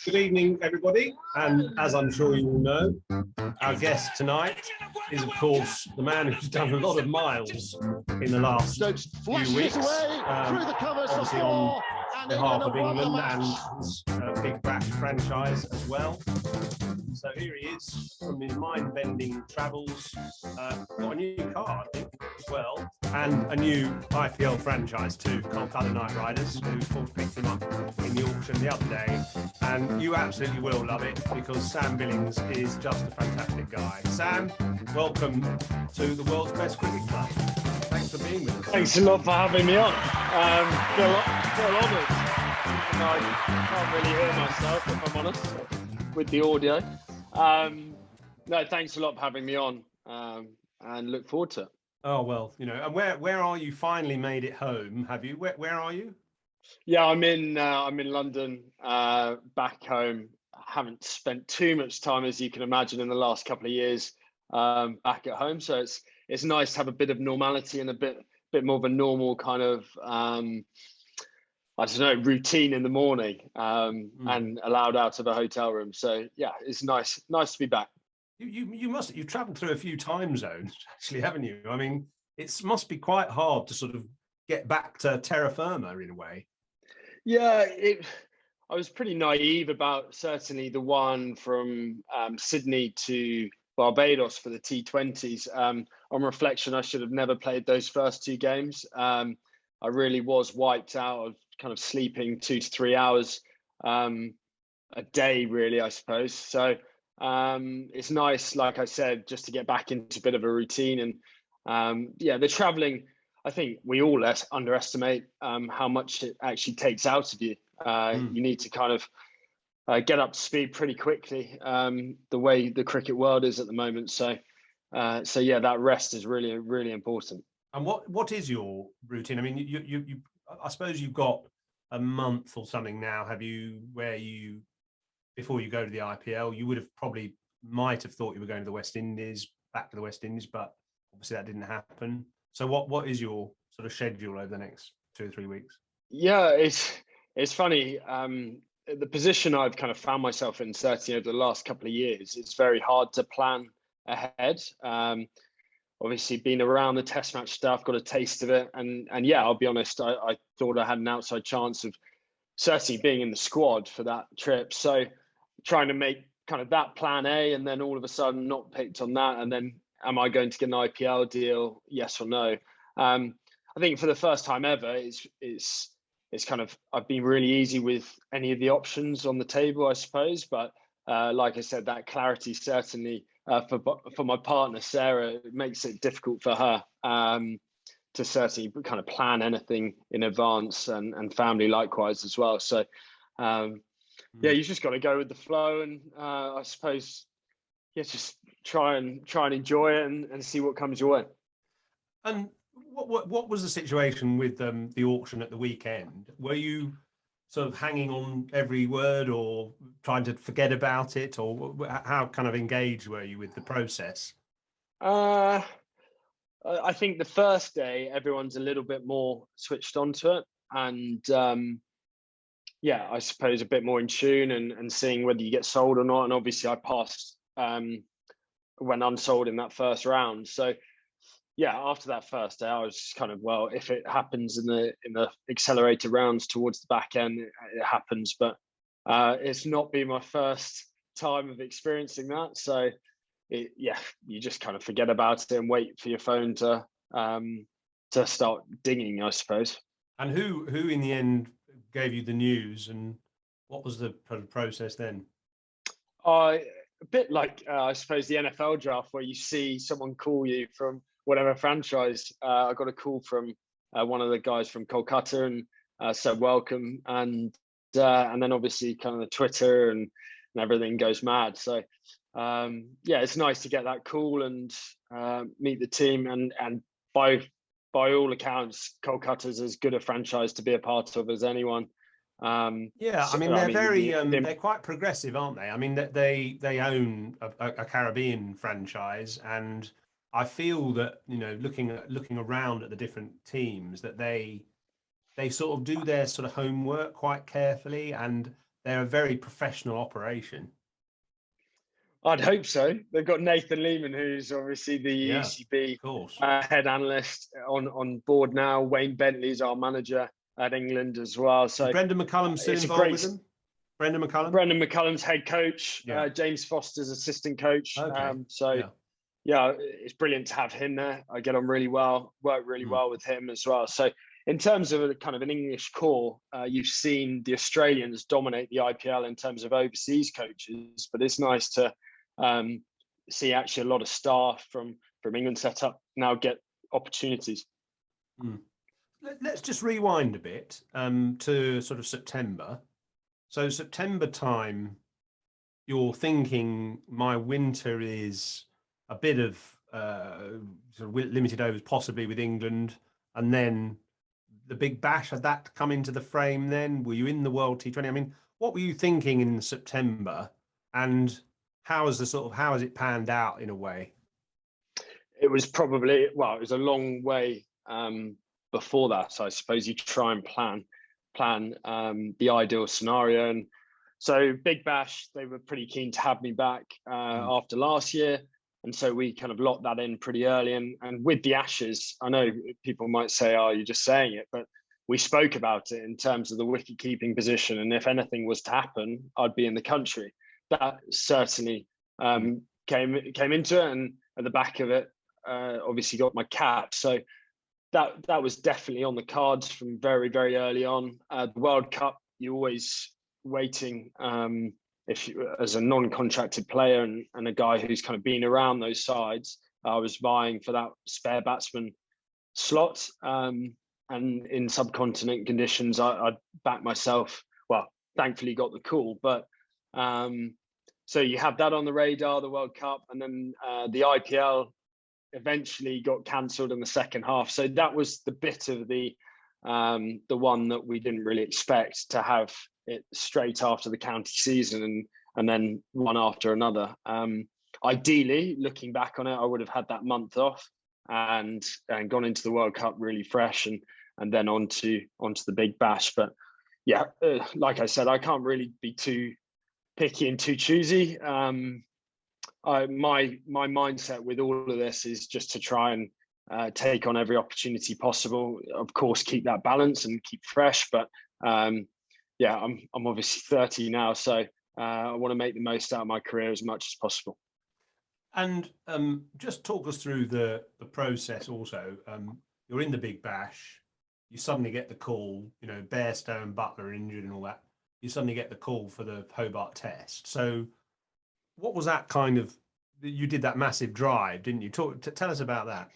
Good evening, everybody. And as I'm sure you all know, our guest tonight is, of course, the man who's done a lot of miles in the last few weeks. Obviously on behalf of England and his big bash franchise as well. So here he is from his mind-bending travels. Got a new car, I think, as well, and a new IPL franchise too, Kolkata Knight Riders, who picked him up in the auction the other day. And you absolutely will love it because Sam Billings is just a fantastic guy. Sam, welcome to the world's best cricket club. Thanks for being with us. Thanks a lot for having me on. Feel honoured. I can't really hear myself, if I'm honest, with the audio. No, thanks a lot for having me on, and look forward to it. Oh well, you know, and where are you? Finally made it home, have you? Where are you? Yeah, I'm in London, back home. I haven't spent too much time, as you can imagine, in the last couple of years back at home. So it's nice to have a bit of normality and a bit more of a normal kind of I don't know, routine in the morning, and allowed out of a hotel room. So yeah, it's nice to be back. You've travelled through a few time zones, actually, haven't you? I mean, it must be quite hard to sort of get back to terra firma in a way. Yeah, I was pretty naive about certainly the one from Sydney to Barbados for the T20s. On reflection, I should have never played those first two games. I really was wiped out of kind of sleeping 2 to 3 hours a day, really, I suppose. So it's nice, like I said, just to get back into a bit of a routine. And yeah, the traveling, I think we all underestimate how much it actually takes out of you. You need to kind of get up to speed pretty quickly, the way the cricket world is at the moment. So yeah, that rest is really, really important. And what is your routine? I mean, you I suppose you've got a month or something now, have you, where you, before you go to the IPL, you would have might have thought you were going to the West Indies, back to the West Indies, but obviously that didn't happen. So what is your sort of schedule over the next 2 or 3 weeks? Yeah, it's funny. The position I've kind of found myself in, certainly over the last couple of years, it's very hard to plan ahead. Obviously, been around the Test match stuff, got a taste of it, and yeah, I'll be honest, I thought I had an outside chance of certainly being in the squad for that trip. So trying to make kind of that plan A, and then all of a sudden not picked on that, and then am I going to get an IPL deal? Yes or no? I think for the first time ever, it's kind of, I've been really easy with any of the options on the table, I suppose. But like I said, that clarity certainly for my partner Sarah, it makes it difficult for her to certainly kind of plan anything in advance, and family likewise as well. So yeah, you just got to go with the flow, and I suppose just try and enjoy it and see what comes your way. And what was the situation with the auction at the weekend? Were you sort of hanging on every word, or trying to forget about it, or how kind of engaged were you with the process? I think the first day everyone's a little bit more switched onto it, and yeah, I suppose a bit more in tune and seeing whether you get sold or not. And obviously I passed when unsold in that first round. So yeah, after that first day, I was kind of, well, if it happens in the accelerated rounds towards the back end, it happens. But it's not been my first time of experiencing that. So yeah, you just kind of forget about it and wait for your phone to start dinging, I suppose. And who in the end gave you the news, and what was the process then? A bit like I suppose the NFL draft, where you see someone call you from whatever franchise. I got a call from one of the guys from Kolkata, and said welcome, and then obviously kind of the Twitter and everything goes mad. So yeah, it's nice to get that call and meet the team, and by all accounts, Kolkata's as good a franchise to be a part of as anyone. Yeah, I mean, they're quite progressive, aren't they? I mean, they own a Caribbean franchise, and I feel that, you know, looking around at the different teams, that they they sort of do their sort of homework quite carefully, and they're a very professional operation. I'd hope so. They've got Nathan Lehman, who's obviously the ECB head analyst on board now. Wayne Bentley's our manager at England as well. So Brendan McCullum's still involved with them? Brendan McCullum? Brendan McCullum's head coach. James Foster's assistant coach. Okay. Yeah, it's brilliant to have him there. I get on really well, work really well with him as well. So in terms of a kind of an English core, you've seen the Australians dominate the IPL in terms of overseas coaches, but it's nice to see actually a lot of staff from England set up now get opportunities. Let's just rewind a bit to sort of September. So September time, you're thinking my winter is a bit of sort of limited overs, possibly with England, and then the Big Bash. Had that come into the frame then? Were you in the World T20? I mean, what were you thinking in September, and how has it panned out in a way? It was probably, it was a long way before that. So I suppose you try and plan the ideal scenario. And so Big Bash, they were pretty keen to have me back after last year. And so we kind of locked that in pretty early. And with the Ashes, I know people might say, oh, you're just saying it, but we spoke about it in terms of the wicket-keeping position. And if anything was to happen, I'd be in the country. That certainly came into it. And at the back of it, obviously got my cap. So that was definitely on the cards from very, very early on. The World Cup, you're always waiting if you, as a non-contracted player and a guy who's kind of been around those sides. I was vying for that spare batsman slot, and in subcontinent conditions, I'd back myself. Well, thankfully got the call, but so you have that on the radar, the World Cup, and then the IPL eventually got cancelled in the second half. So that was the bit of the one that we didn't really expect to have it straight after the county season and then one after another. Ideally, looking back on it, I would have had that month off and gone into the World Cup really fresh and then onto the Big Bash. But yeah, like I said, I can't really be too picky and too choosy. My mindset with all of this is just to try and take on every opportunity possible. Of course, keep that balance and keep fresh. But yeah, I'm obviously 30 now, so I want to make the most out of my career as much as possible. And just talk us through the process. Also, you're in the Big Bash. You suddenly get the call. You know, Bairstow and Butler are injured and all that. You suddenly get the call for the Hobart Test. So what was that kind of, you did that massive drive, didn't you? Tell us about that.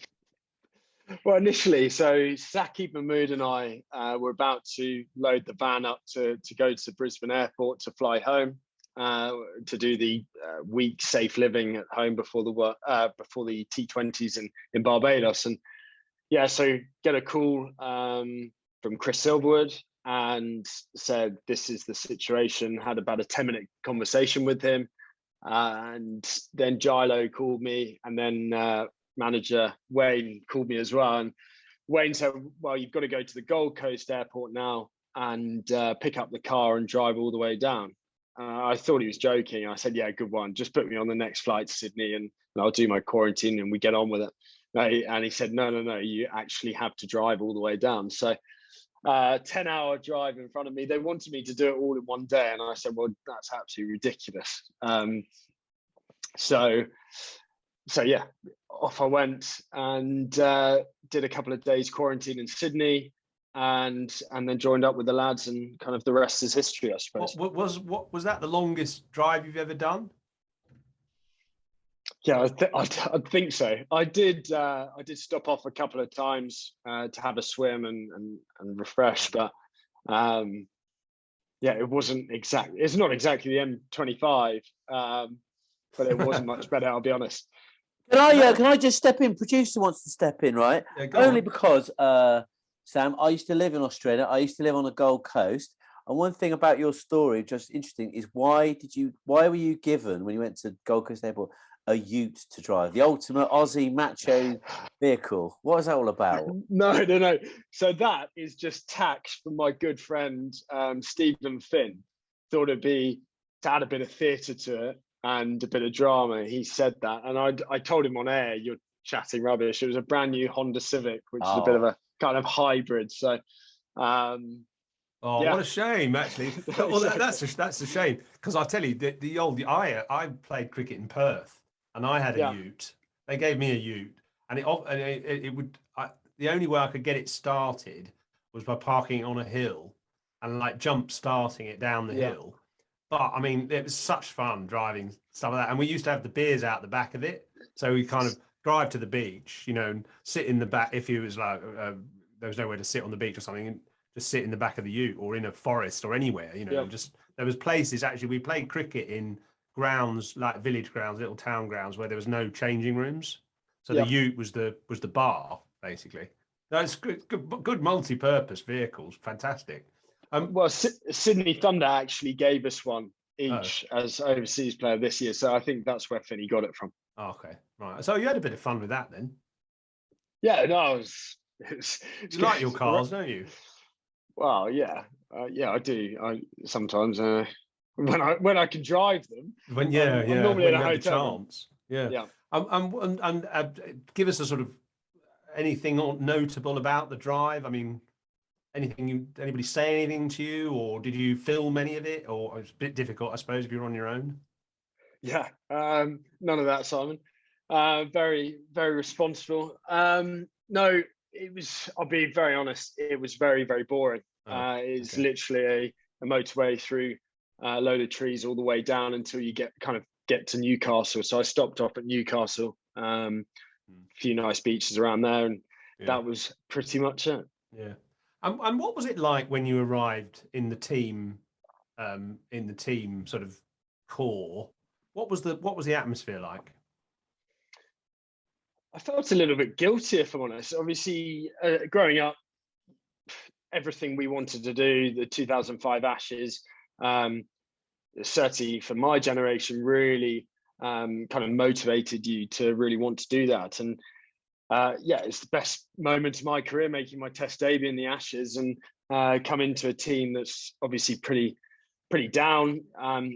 Well, initially, so Saqib Mahmood and I were about to load the van up to go to Brisbane Airport to fly home to do the week safe living at home before the T20s in Barbados. And yeah, so get a call from Chris Silverwood and said, this is the situation. Had about a 10-minute conversation with him. And then Gilo called me, and then manager Wayne called me as well. And Wayne said, well, you've got to go to the Gold Coast airport now and pick up the car and drive all the way down. I thought he was joking. I said, yeah, good one. Just put me on the next flight to Sydney and I'll do my quarantine and we get on with it. And he said, no, you actually have to drive all the way down. So 10-hour drive in front of me. They wanted me to do it all in one day. And I said, well, that's absolutely ridiculous. So yeah, off I went and did a couple of days quarantine in Sydney and then joined up with the lads, and kind of the rest is history, I suppose. What was that the longest drive you've ever done? Yeah, I think so. I did stop off a couple of times to have a swim and refresh, but yeah, it wasn't exactly. It's not exactly the M25, but it wasn't much better. I'll be honest. Can I just step in? Producer wants to step in, right? Yeah, Only because Sam, I used to live in Australia. I used to live on the Gold Coast. And one thing about your story, just interesting, is why were you given, when you went to Gold Coast Airport, a ute to drive, the ultimate Aussie macho vehicle. What is that all about? No. So that is just tax from my good friend Stephen Finn. Thought it'd be to add a bit of theatre to it and a bit of drama. He said that, and I told him on air, "You're chatting rubbish." It was a brand new Honda Civic, which is a bit of a kind of hybrid. So, what a shame, actually. Well, that's a shame, because I tell you, I played cricket in Perth, and I had a ute. They gave me a ute, and the only way I could get it started was by parking it on a hill and like jump starting it down the hill. But I mean, it was such fun driving stuff like that. And we used to have the beers out the back of it. So we kind of drive to the beach, and sit in the back. If it was like, there was nowhere to sit on the beach or something, and just sit in the back of the ute or in a forest or anywhere, just there was places. Actually, we played cricket in grounds, like village grounds, little town grounds, where there was no changing rooms. So the ute was the bar, basically. That's good multi-purpose vehicles. Fantastic. Sydney Thunder actually gave us one each as overseas player this year, so I think that's where Finney got it from. Okay, right. So you had a bit of fun with that then? Yeah, no, you like your cars, don't you? Well, yeah, I do. I sometimes when I can drive them. I'm normally in a hotel chance. Yeah. And give us a sort of anything notable about the drive. I mean, anybody say anything to you, or did you film any of it? Or it's a bit difficult, I suppose, if you're on your own. Yeah, none of that, Simon. Very, very responsible. No, it was. I'll be very honest. It was very, very boring. It's literally a motorway through a load of trees all the way down until you get to Newcastle. So I stopped off at Newcastle. A few nice beaches around there, and that was pretty much it. Yeah. And what was it like when you arrived in the team sort of core? What was the atmosphere like? I felt a little bit guilty, if I'm honest. Obviously, growing up, everything we wanted to do, the 2005 Ashes, certainly for my generation, really kind of motivated you to really want to do that. And it's the best moment of my career, making my Test debut in the Ashes and come into a team that's obviously pretty down.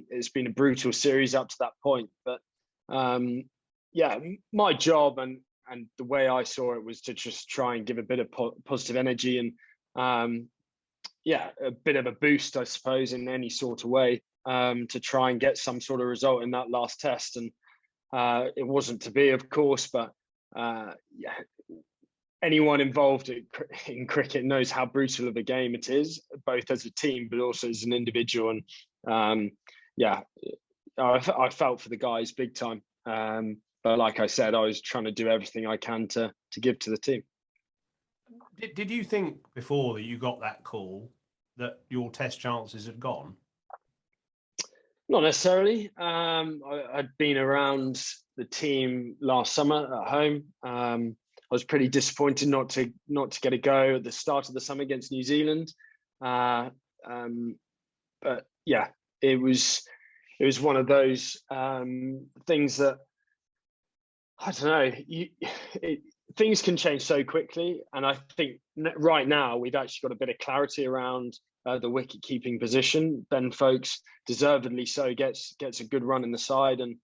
It's been a brutal series up to that point, but my job and the way I saw it was to just try and give a bit of positive energy and a bit of a boost, I suppose, in any sort of way to try and get some sort of result in that last Test. And it wasn't to be, of course, but anyone involved in cricket knows how brutal of a game it is, both as a team but also as an individual. And I felt for the guys big time. But like I said, I was trying to do everything I can to give to the team. Did you think before that you got that call that your Test chances had gone? Not necessarily. I'd been around the team last summer at home. I was pretty disappointed not to get a go at the start of the summer against New Zealand. But yeah, it was one of those things that I don't know. Things can change so quickly, and I think right now we've actually got a bit of clarity around the wicket keeping position. Ben Folkes, deservedly so, gets a good run in the side, and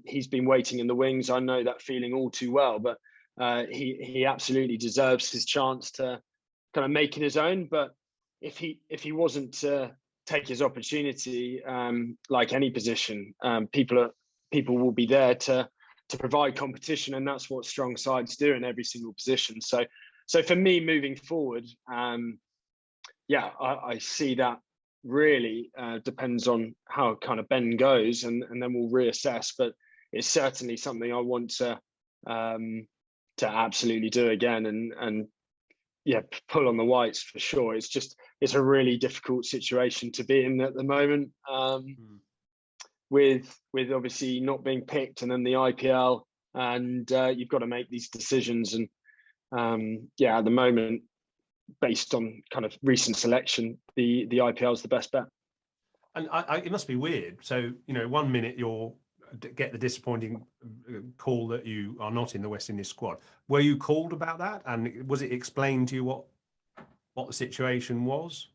he's been waiting in the wings. I know that feeling all too well, but he absolutely deserves his chance to kind of make it his own. But if he wasn't to take his opportunity, like any position, people will be there to provide competition, and that's what strong sides do in every single position. So for me moving forward, I see that really depends on how kind of Ben goes, and then we'll reassess. But it's certainly something I want to absolutely do again, and pull on the whites for sure. It's a really difficult situation to be in at the moment. With obviously not being picked, and then the IPL, and you've got to make these decisions. And at the moment, based on kind of recent selection, the IPL is the best bet. And it must be weird. So 1 minute you're get the disappointing call that you are not in the West Indies squad. Were you called about that, and was it explained to you what the situation was?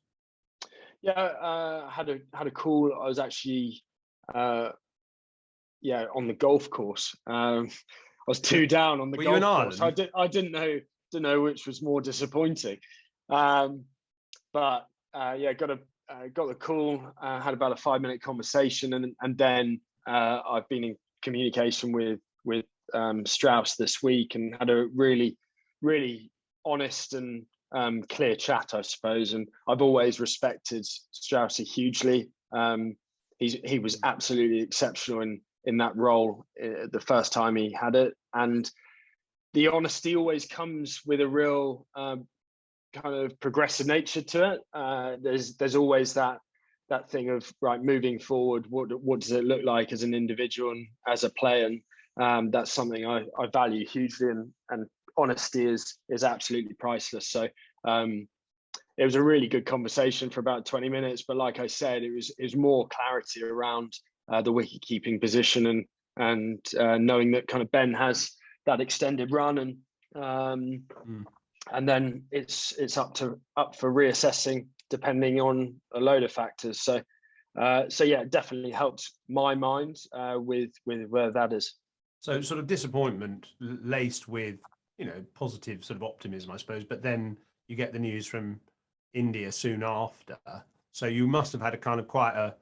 Yeah, had a call. I was actually on the golf course. I was 2 down on the golf course. I didn't know which was more disappointing. Got the call. Had about a 5-minute conversation, and then I've been in communication with Strauss this week, and had a really, really honest and clear chat, I suppose. And I've always respected Strauss hugely. He was absolutely exceptional in that role the first time he had it, and the honesty always comes with a real kind of progressive nature to it. There's always that thing of, right, moving forward, what does it look like as an individual and as a player, and that's something I value hugely, and honesty is absolutely priceless. So it was a really good conversation for about 20 minutes, but like I said, it was more clarity around the wicket keeping position, and knowing that kind of Ben has that extended run, and then it's up for reassessing depending on a load of factors. So yeah, it definitely helped my mind with where that is. So sort of disappointment laced with, positive sort of optimism, I suppose. But then you get the news from India soon after. So you must have had a kind of quite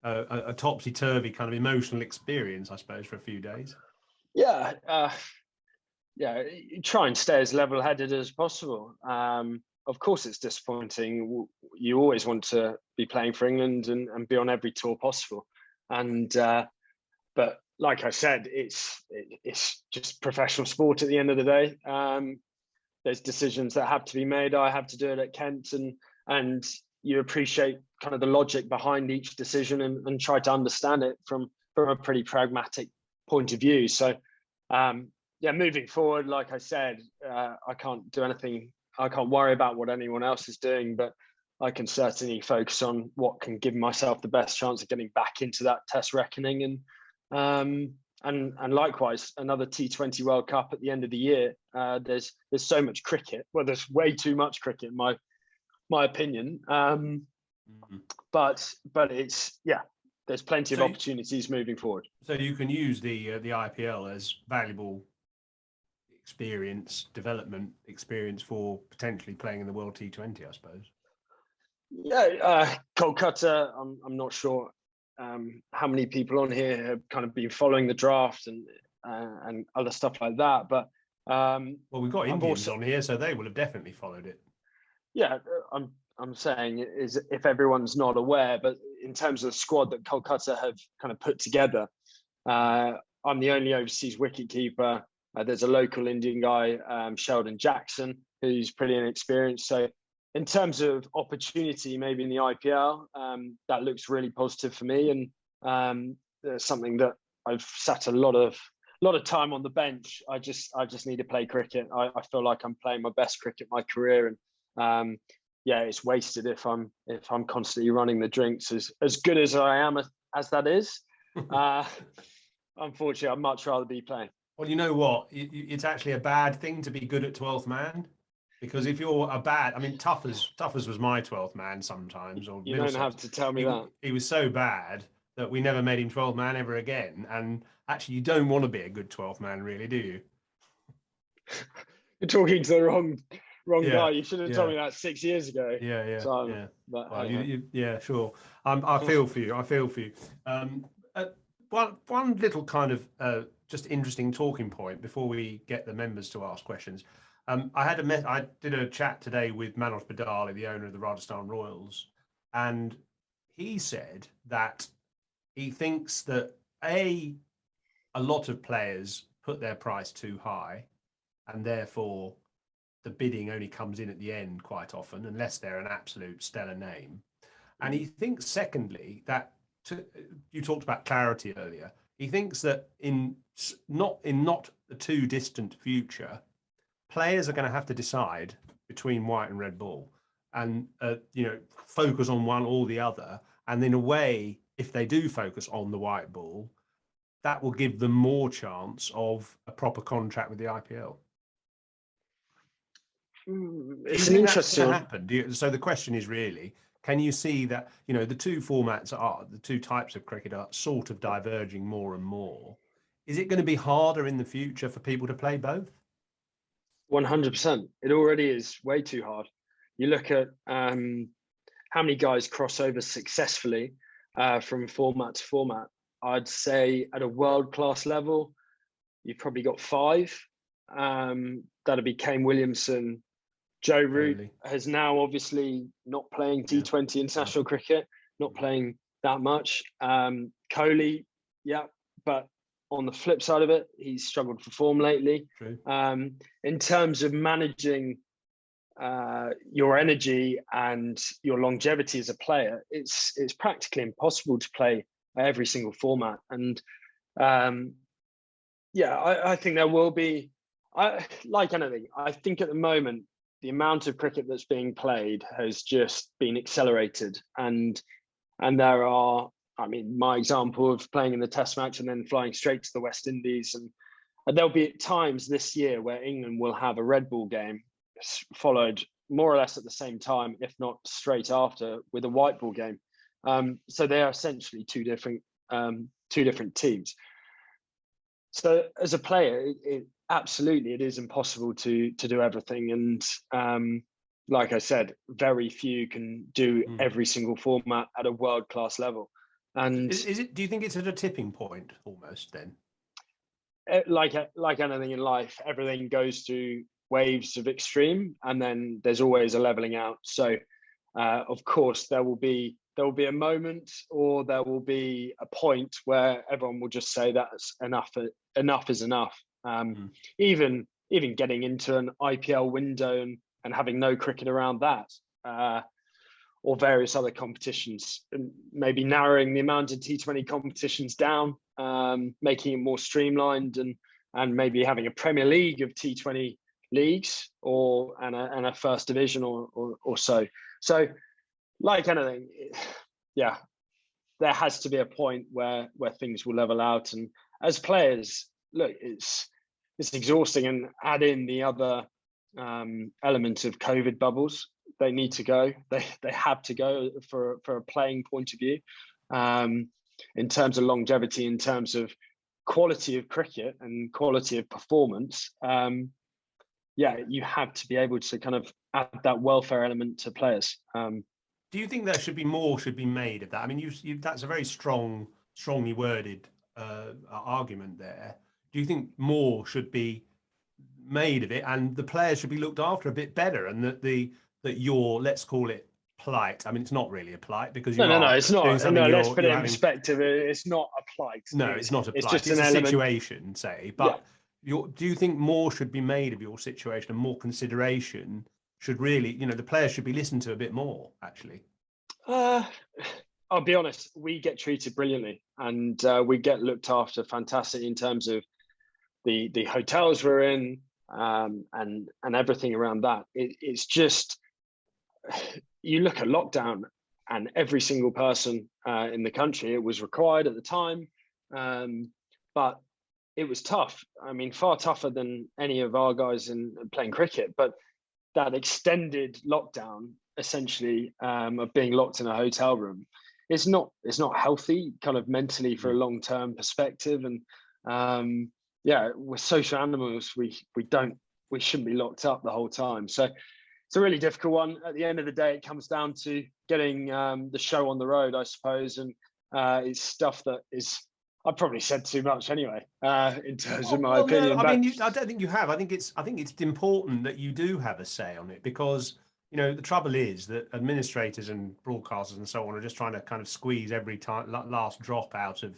a topsy-turvy kind of emotional experience, I suppose, for a few days. Yeah. Try and stay as level-headed as possible. Of course, it's disappointing. You always want to be playing for England and be on every tour possible. But like I said, it's just professional sport at the end of the day. There's decisions that have to be made. I have to do it at Kent, and you appreciate kind of the logic behind each decision and try to understand it from a pretty pragmatic point of view. So, moving forward, like I said, I can't do anything. I can't worry about what anyone else is doing, but I can certainly focus on what can give myself the best chance of getting back into that Test reckoning, and likewise another T20 World Cup at the end of the year. There's so much cricket. Well, there's way too much cricket, in my opinion. But it's there's plenty of opportunities moving forward. So you can use the IPL as valuable development experience for potentially playing in the World T20, I suppose. Yeah, Kolkata. I'm not sure how many people on here have kind of been following the draft and other stuff like that. But we've got Indians on here, so they will have definitely followed it. Yeah, I'm saying is if everyone's not aware, but in terms of the squad that Kolkata have kind of put together, I'm the only overseas wicketkeeper. There's a local Indian guy, Sheldon Jackson, who's pretty inexperienced. So in terms of opportunity, maybe in the IPL, that looks really positive for me. And something that I've sat a lot of time on the bench. I just need to play cricket. I feel like I'm playing my best cricket in my career, and it's wasted if I'm constantly running the drinks. As good as I am as that is, unfortunately, I'd much rather be playing. Well, you know what? It's actually a bad thing to be good at 12th man, because if you're Tuffers was my 12th man sometimes. Or you don't have to tell me that. He was so bad that we never made him 12th man ever again. And actually, you don't want to be a good 12th man, really, do you? You're talking to the wrong guy. You should have told me that 6 years ago. Sure. I feel for you. One little kind of just interesting talking point before we get the members to ask questions. I did a chat today with Manoj Badali, the owner of the Rajasthan Royals, and he said that he thinks that a lot of players put their price too high, and therefore the bidding only comes in at the end quite often, unless they're an absolute stellar name. And he thinks, secondly, that you talked about clarity earlier. He thinks that in not a too distant future, players are going to have to decide between white and red ball, and focus on one or the other. And in a way, if they do focus on the white ball, that will give them more chance of a proper contract with the IPL? It's an interesting one. Happen? So the question is really, can you see that, the two formats the two types of cricket are sort of diverging more and more? Is it going to be harder in the future for people to play both? 100%. It already is way too hard. You look at how many guys cross over successfully from format to format. I'd say at a world-class level, you've probably got 5. That'd be Kane Williamson. Joe Root has now obviously not playing T20 international cricket, not playing that much. Kohli, but on the flip side of it, he's struggled for form lately. True. In terms of managing your energy and your longevity as a player, it's practically impossible to play every single format. And I think there will be, like anything, I think at the moment, the amount of cricket that's being played has just been accelerated. And there are, my example of playing in the Test match and then flying straight to the West Indies. And there'll be times this year where England will have a red ball game followed more or less at the same time, if not straight after, with a white ball game. So they are essentially two different teams. So as a player, absolutely, it is impossible to do everything. And like I said, very few can do every single format at a world-class level. And is it? Do you think it's at a tipping point almost then? Like anything in life, everything goes through waves of extreme, and then there's always a leveling out. So, of course, there will be a moment, or there will be a point where everyone will just say that's enough. Enough is enough. Even getting into an IPL window and having no cricket around that, or various other competitions, and maybe narrowing the amount of T20 competitions down, making it more streamlined, and maybe having a Premier League of T20 leagues and a first division or so. So, like anything, there has to be a point where things will level out. And as players, look, it's exhausting, and add in the other element of COVID bubbles. They need to go. They have to go for a playing point of view. In terms of longevity, in terms of quality of cricket and quality of performance, you have to be able to kind of add that welfare element to players. Do you think there should be made of that? I mean, that's a very strongly worded argument there. Do you think more should be made of it, and the players should be looked after a bit better, and that your, let's call it, plight? I mean, it's not really a plight, because no, it's not. No, let's put it in perspective. It's not a plight. No, it's not a plight. It's just it's an element. Situation, say. But do you think more should be made of your situation, and more consideration should really, the players should be listened to a bit more, actually? I'll be honest, we get treated brilliantly, and we get looked after fantastic in terms of the hotels we're in, and everything around that. It's just, you look at lockdown, and every single person in the country, it was required at the time, but it was tough. I mean, far tougher than any of our guys in playing cricket. But that extended lockdown, essentially, of being locked in a hotel room, it's not healthy, kind of mentally, for a long-term perspective. And we're social animals. We shouldn't be locked up the whole time. So it's a really difficult one. At the end of the day, it comes down to getting the show on the road, I suppose. And it's stuff that is, I've probably said too much anyway, in terms of my opinion. No, I mean, I don't think you have. I think it's important that you do have a say on it, because the trouble is that administrators and broadcasters and so on are just trying to kind of squeeze every last drop out of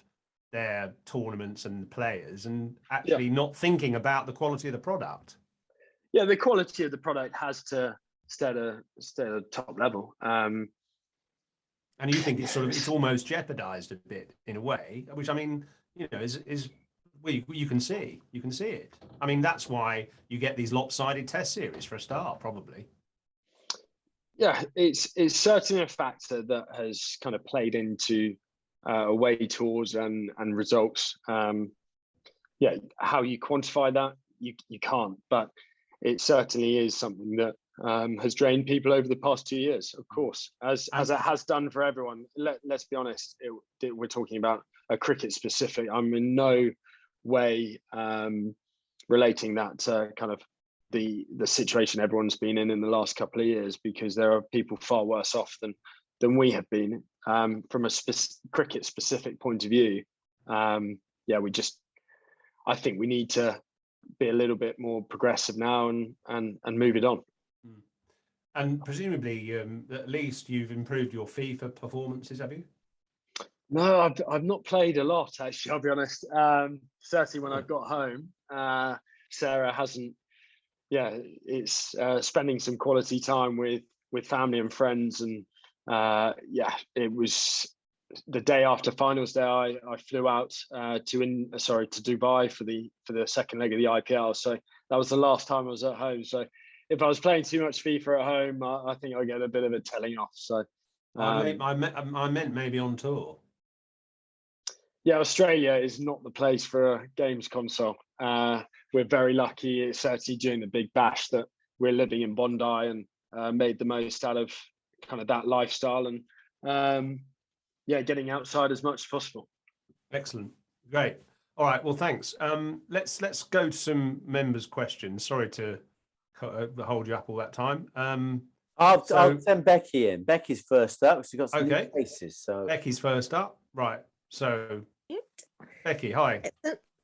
their tournaments and players, and actually not thinking about the quality of the product. Yeah, the quality of the product has to stay at a top level. And you think it's almost jeopardized a bit in a way, which, I mean, is you can see it. I mean, that's why you get these lopsided test series for a start, probably. Yeah, it's certainly a factor that has kind of played into away tours and results. How you quantify that, you can't, but it certainly is something that has drained people over the past 2 years, of course, as it has done for everyone. Let's be honest, we're talking about a cricket specific. I'm in no way relating that to kind of the situation everyone's been in the last couple of years, because there are people far worse off than we have been from a cricket specific point of view. I think we need to be a little bit more progressive now and move it on. And presumably, at least you've improved your FIFA performances, have you? No, I've not played a lot, actually, I'll be honest. Certainly when I've got home, Sarah hasn't. Yeah, it's spending some quality time with family and friends, and it was the day after finals day. I flew out to Dubai for the second leg of the IPL. So that was the last time I was at home. So if I was playing too much FIFA at home, I think I'll get a bit of a telling off. So I meant maybe on tour. Yeah, Australia is not the place for a games console. We're very lucky, it's certainly during the Big Bash, that we're living in Bondi and made the most out of kind of that lifestyle and getting outside as much as possible. Excellent, great. All right, well, thanks. Let's go to some members' questions. Sorry to hold you up all that time. I'll send Becky in. Becky's first up. She's got some new faces. So Becky's first up, right? So Becky, hi.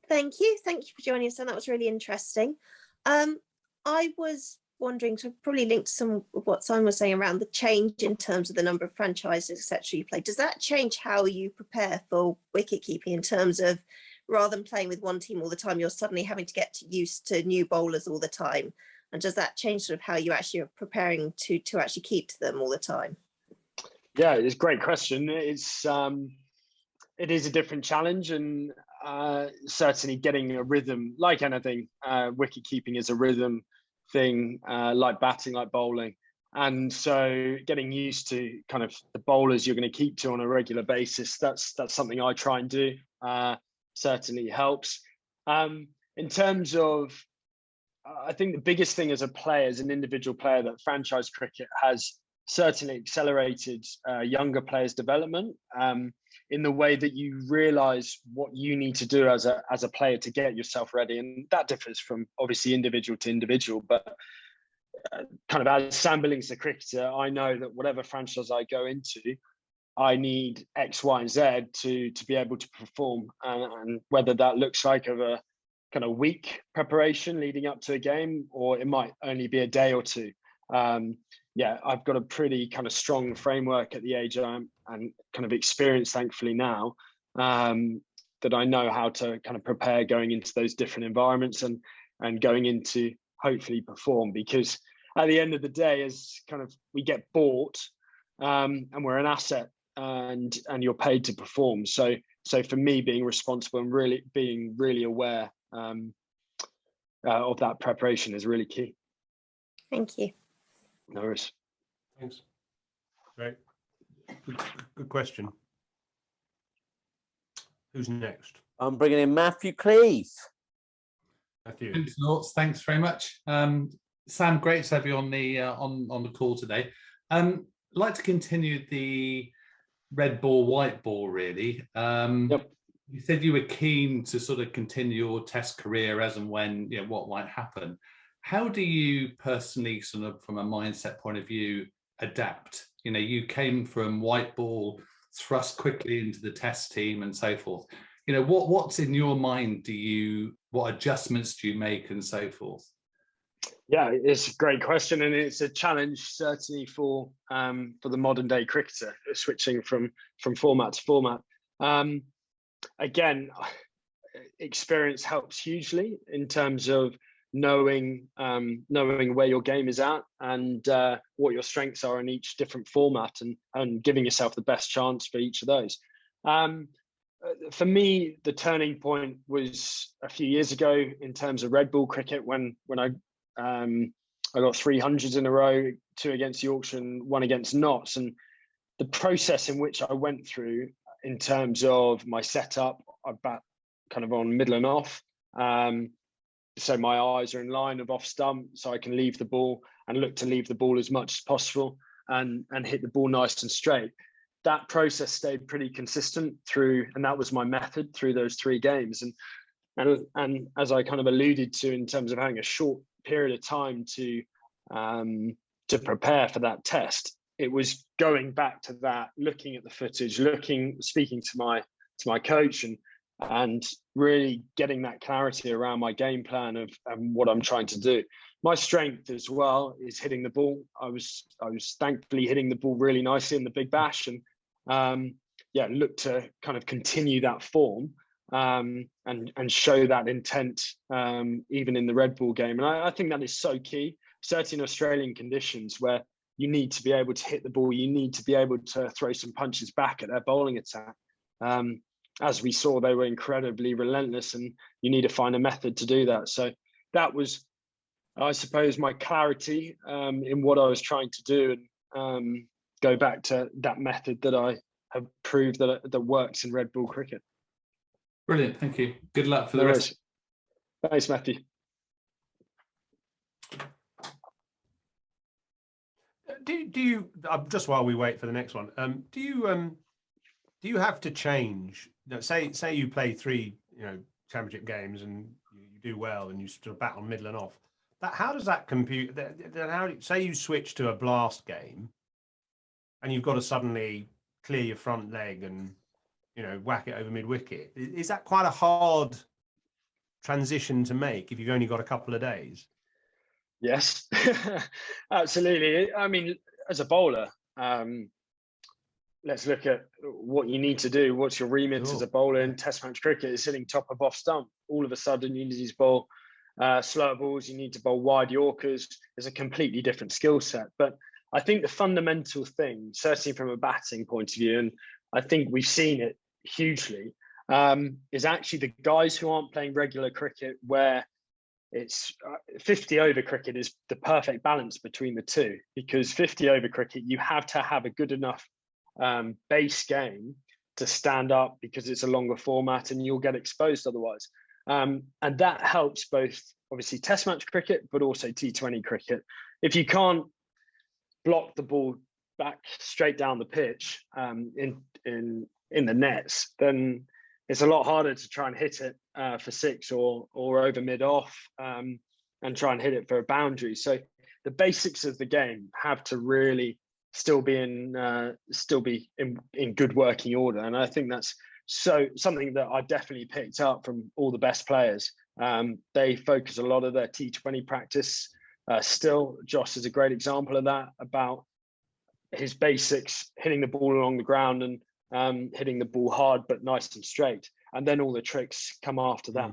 Thank you for joining us, and that was really interesting. I was wondering, to probably link to some of what Simon was saying around the change in terms of the number of franchises, etc. you play. Does that change how you prepare for wicket keeping, in terms of, rather than playing with one team all the time, you're suddenly having to get used to new bowlers all the time? And does that change sort of how you actually are preparing to actually keep to them all the time? Yeah, it's a great question. It is a different challenge, and certainly getting a rhythm, like anything, wicket keeping is a rhythm thing, like batting, like bowling. And so getting used to kind of the bowlers you're going to keep to on a regular basis, that's something I try and do. Certainly helps. In terms of, I think the biggest thing as a player, as an individual player, that franchise cricket has certainly accelerated younger players' development in the way that you realise what you need to do as a player to get yourself ready. And that differs from obviously individual to individual, but kind of as Sam Billings, the cricketer, I know that whatever franchise I go into, I need X, Y, and Z to be able to perform. And whether that looks like of a kind of week preparation leading up to a game, or it might only be a day or two. I've got a pretty kind of strong framework at the age I am, and kind of experience, thankfully, now, that I know how to kind of prepare going into those different environments and going into hopefully perform. Because at the end of the day, as kind of we get bought, and we're an asset, and you're paid to perform. So for me, being responsible and really being really aware of that preparation is really key. Thank you. No worries. Thanks. Great. Good question. Who's next? I'm bringing in Matthew Cleese. Matthew. Thanks very much. Sam, great to have you on the call today. I'd like to continue the red ball, white ball, really. Yep. You said you were keen to sort of continue your test career as and when, what might happen. How do you personally, sort of from a mindset point of view, adapt? You came from white ball, thrust quickly into the test team and so forth. What's in your mind? What adjustments do you make and so forth? Yeah, it's a great question, and it's a challenge certainly for the modern day cricketer, switching from format to format. Again, experience helps hugely in terms of knowing where your game is at and what your strengths are in each different format, and giving yourself the best chance for each of those. For me, the turning point was a few years ago in terms of red ball cricket, when I got 300s in a row, 2 against Yorkshire and 1 against Notts. And the process in which I went through, in terms of my setup, I bat kind of on middle and off. So my eyes are in line of off stump, so I can leave the ball and look to leave the ball as much as possible and hit the ball nice and straight. That process stayed pretty consistent through, and that was my method through those 3 games. And as I kind of alluded to, in terms of having a short period of time to prepare for that test, it was going back to that, looking at the footage, speaking to my coach, and really getting that clarity around my game plan of what I'm trying to do. My strength as well is hitting the ball. I was thankfully hitting the ball really nicely in the Big Bash, and look to kind of continue that form and show that intent even in the Red Bull game. And I think that is so key, certainly in Australian conditions where you need to be able to hit the ball, you need to be able to throw some punches back at their bowling attack. As we saw, they were incredibly relentless, and you need to find a method to do that. So that was, I suppose, my clarity in what I was trying to do, and go back to that method that I have proved that works in Red Bull cricket. Brilliant, thank you. Good luck for the rest. Thanks, Matthew. Do you just while we wait for the next one? Do you have to change? Say you play 3 championship games and you do well and you sort of bat on middle and off. How does that compute? Then say you switch to a blast game, and you've got to suddenly clear your front leg and whack it over mid wicket. Is that quite a hard transition to make if you've only got a couple of days? Yes, absolutely. I mean, as a bowler, let's look at what you need to do. What's your remit as a bowler in Test match cricket? Is sitting top of off stump. All of a sudden, you need to bowl slower balls. You need to bowl wide Yorkers. There's a completely different skill set. But I think the fundamental thing, certainly from a batting point of view, and I think we've seen it hugely, is actually the guys who aren't playing regular cricket, where it's 50 over cricket is the perfect balance between the two, because 50 over cricket, you have to have a good enough base game to stand up, because it's a longer format and you'll get exposed otherwise. And that helps both obviously Test match cricket, but also T20 cricket. If you can't block the ball back straight down the pitch in the nets, then it's a lot harder to try and hit it for 6 or over mid off and try and hit it for a boundary. So the basics of the game have to really still be in good working order. And I think that's something that I definitely picked up from all the best players. They focus a lot of their T20 practice. Still, Josh is a great example of that, about his basics, hitting the ball along the ground and hitting the ball hard but nice and straight, and then all the tricks come after that.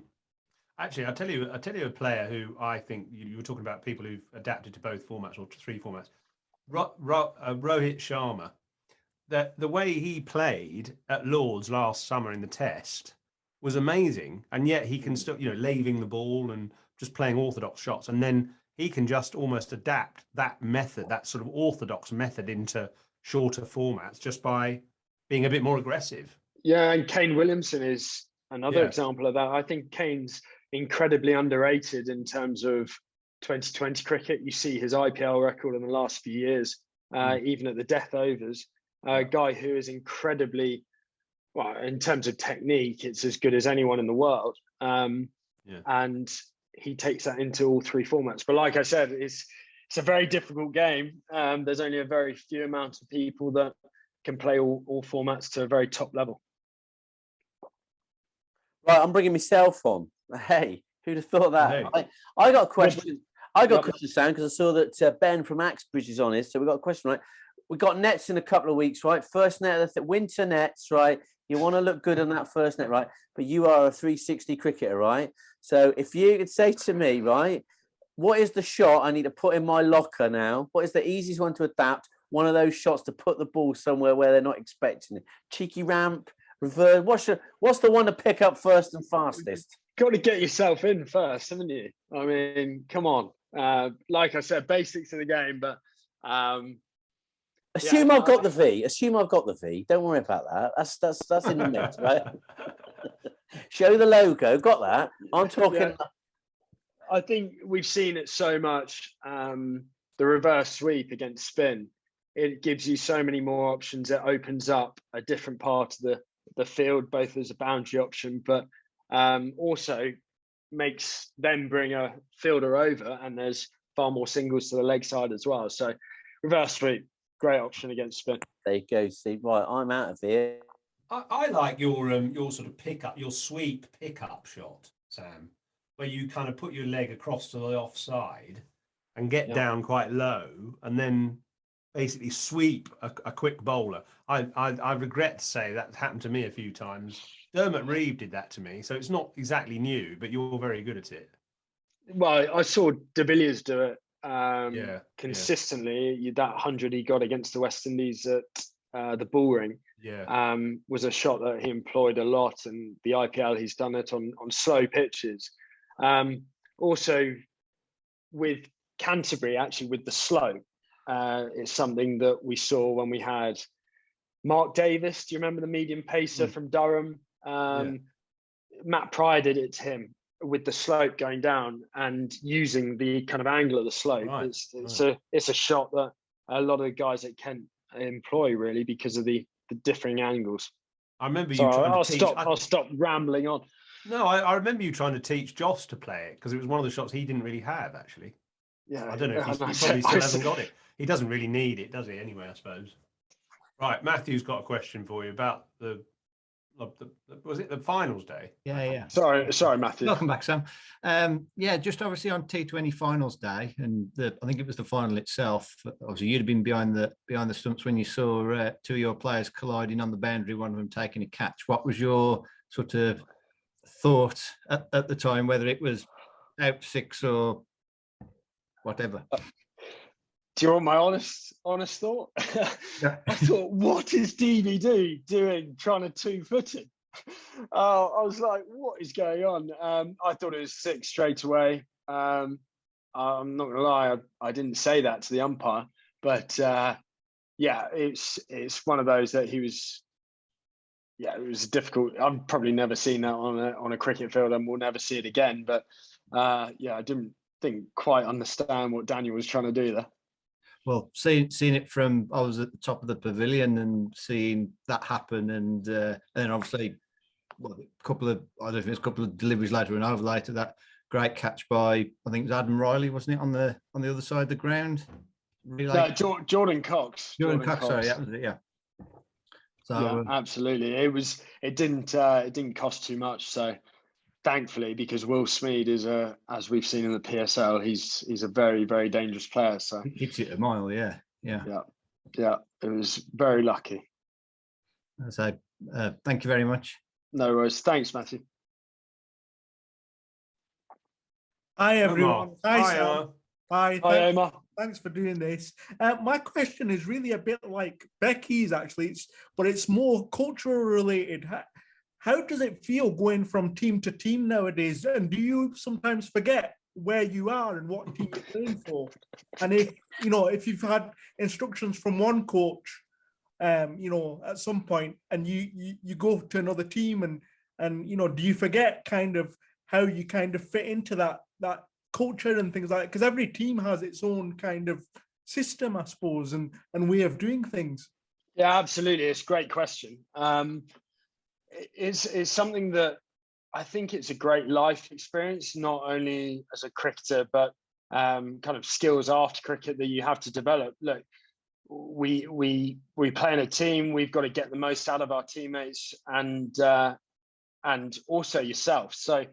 Actually, I'll tell you a player who I think you were talking about, people who've adapted to both formats or 3 formats. Rohit Sharma. The way he played at Lord's last summer in the Test was amazing, and yet he can still laving the ball and just playing orthodox shots, and then he can just almost adapt that method, that sort of orthodox method, into shorter formats just by being a bit more aggressive. Yeah, and Kane Williamson is another example of that. I think Kane's incredibly underrated in terms of 2020 cricket. You see his IPL record in the last few years, even at the death overs. A guy who is incredibly, well, in terms of technique, it's as good as anyone in the world. And he takes that into all 3 formats. But like I said, it's a very difficult game. There's only a very few amount of people that can play all formats to a very top level. Right, I'm bringing myself on. Hey, who'd have thought that? Hey. I got a question. I got a question, Sam, because I saw that Ben from Axbridge is on it. So we got a question, right? We got nets in a couple of weeks, right? First net, winter nets, right? You want to look good on that first net, right? But you are a 360 cricketer, right? So if you could say to me, right, what is the shot I need to put in my locker now? What is the easiest one to adapt? One of those shots to put the ball somewhere where they're not expecting it. Cheeky ramp, reverse. What's the one to pick up first and fastest? Got to get yourself in first, haven't you? I mean, come on. Like I said, basics of the game, but Assume I've got the V. Assume I've got the V. Don't worry about that. That's in the mix, right? Show the logo. Got that? I'm talking. Yeah. I think we've seen it so much. The reverse sweep against spin. It gives you so many more options. It opens up a different part of the field, both as a boundary option, but also makes them bring a fielder over, and there's far more singles to the leg side as well. So reverse sweep, great option against spin. There you go, Steve. Right, I'm out of here. I like your sort of pickup, your sweep pickup shot, Sam, where you kind of put your leg across to the offside and get down quite low, and then basically sweep a quick bowler. I regret to say that happened to me a few times. Dermot Reeve did that to me, so it's not exactly new, but you're very good at it. Well, I saw De Villiers do it consistently. That 100 he got against the West Indies at the Bullring was a shot that he employed a lot, and the IPL he's done it on slow pitches. Also with Canterbury, actually with the slope, it's something that we saw when we had Mark Davis. Do you remember the medium pacer from Durham? Matt Pryor did it to him with the slope going down and using the kind of angle of the slope. Right. It's a shot that a lot of the guys at Kent employ, really, because of the differing angles. I remember you trying to teach. I'll stop rambling on. No, I remember you trying to teach Joss to play it, because it was one of the shots he didn't really have, actually. Yeah, I don't know if he probably still hasn't got it. He doesn't really need it, does he? Anyway, I suppose. Right, Matthew's got a question for you about the was it the finals day? Yeah. Sorry, Matthew. Welcome back, Sam. Yeah, just obviously on T20 finals day, and I think it was the final itself. Obviously, you'd have been behind the stumps when you saw two of your players colliding on the boundary, one of them taking a catch. What was your sort of thought at the time, whether it was out 6 or whatever? Do you want my honest thought? I thought, what is DVD doing trying to 2-foot it? I was like, what is going on? I thought it was 6 straight away. I'm not gonna lie, I didn't say that to the umpire, but it's one of those that he was. Yeah, it was difficult. I've probably never seen that on a cricket field, and we'll never see it again. But I didn't quite understand what Daniel was trying to do there. Well, seeing it from, I was at the top of the pavilion and seeing that happen, and then obviously, a couple of deliveries later and over later, that great catch by, I think it was Adam Riley, wasn't it, on the other side of the ground? No, Jordan Cox. Jordan Cox, sorry, that was it, yeah. So absolutely, it didn't cost too much. So thankfully, because Will Smeed is as we've seen in the PSL, he's a very, very dangerous player. So he hits it a mile, yeah. It was very lucky. So thank you very much. No worries. Thanks, Matthew. Hi everyone. Hi Sam. Hi Omar. Thanks for doing this. My question is really a bit like Becky's, actually, but it's more cultural related. How does it feel going from team to team nowadays? And do you sometimes forget where you are and what team you're playing for? And if you've had instructions from one coach, at some point, and you go to another team, and do you forget kind of how you kind of fit into that culture and things like that? Because every team has its own kind of system, I suppose, and way of doing things. Yeah, absolutely. It's a great question. It's something that I think it's a great life experience, not only as a cricketer, but kind of skills after cricket that you have to develop. Look, we play in a team. We've got to get the most out of our teammates and also yourself. So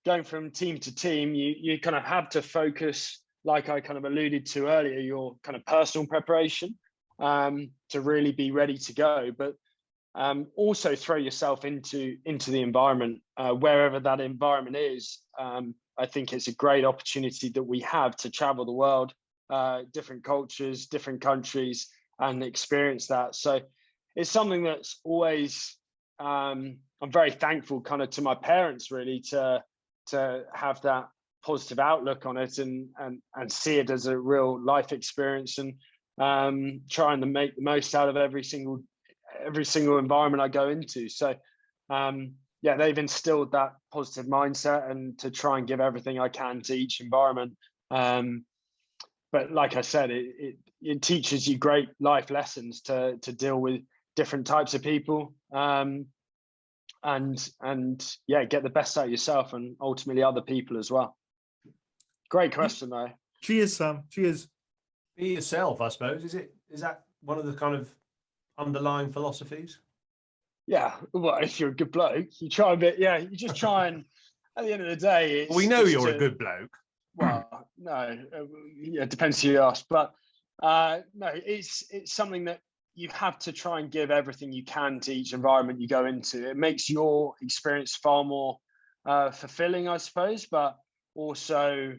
going from team to team, you kind of have to focus, like I kind of alluded to earlier, your kind of personal preparation to really be ready to go, but also throw yourself into the environment, wherever that environment is. I think it's a great opportunity that we have to travel the world, different cultures, different countries, and experience that. So it's something that's always, I'm very thankful kind of to my parents, really, to have that positive outlook on it and see it as a real life experience, and trying to make the most out of every single environment I go into. So yeah, they've instilled that positive mindset and to try and give everything I can to each environment. But like I said, it teaches you great life lessons to deal with different types of people, and yeah, get the best out of yourself and ultimately other people as well. Great question though. Cheers, Sam. Cheers. Be yourself, I suppose. Is that one of the kind of underlying philosophies? Yeah, well, if you're a good bloke, you try a bit. Yeah, you just try and. At the end of the day, we know you're a good bloke. Well, no, yeah, it depends who you ask, but no, it's something that you have to try and give everything you can to each environment you go into. It makes your experience far more fulfilling, I suppose, but also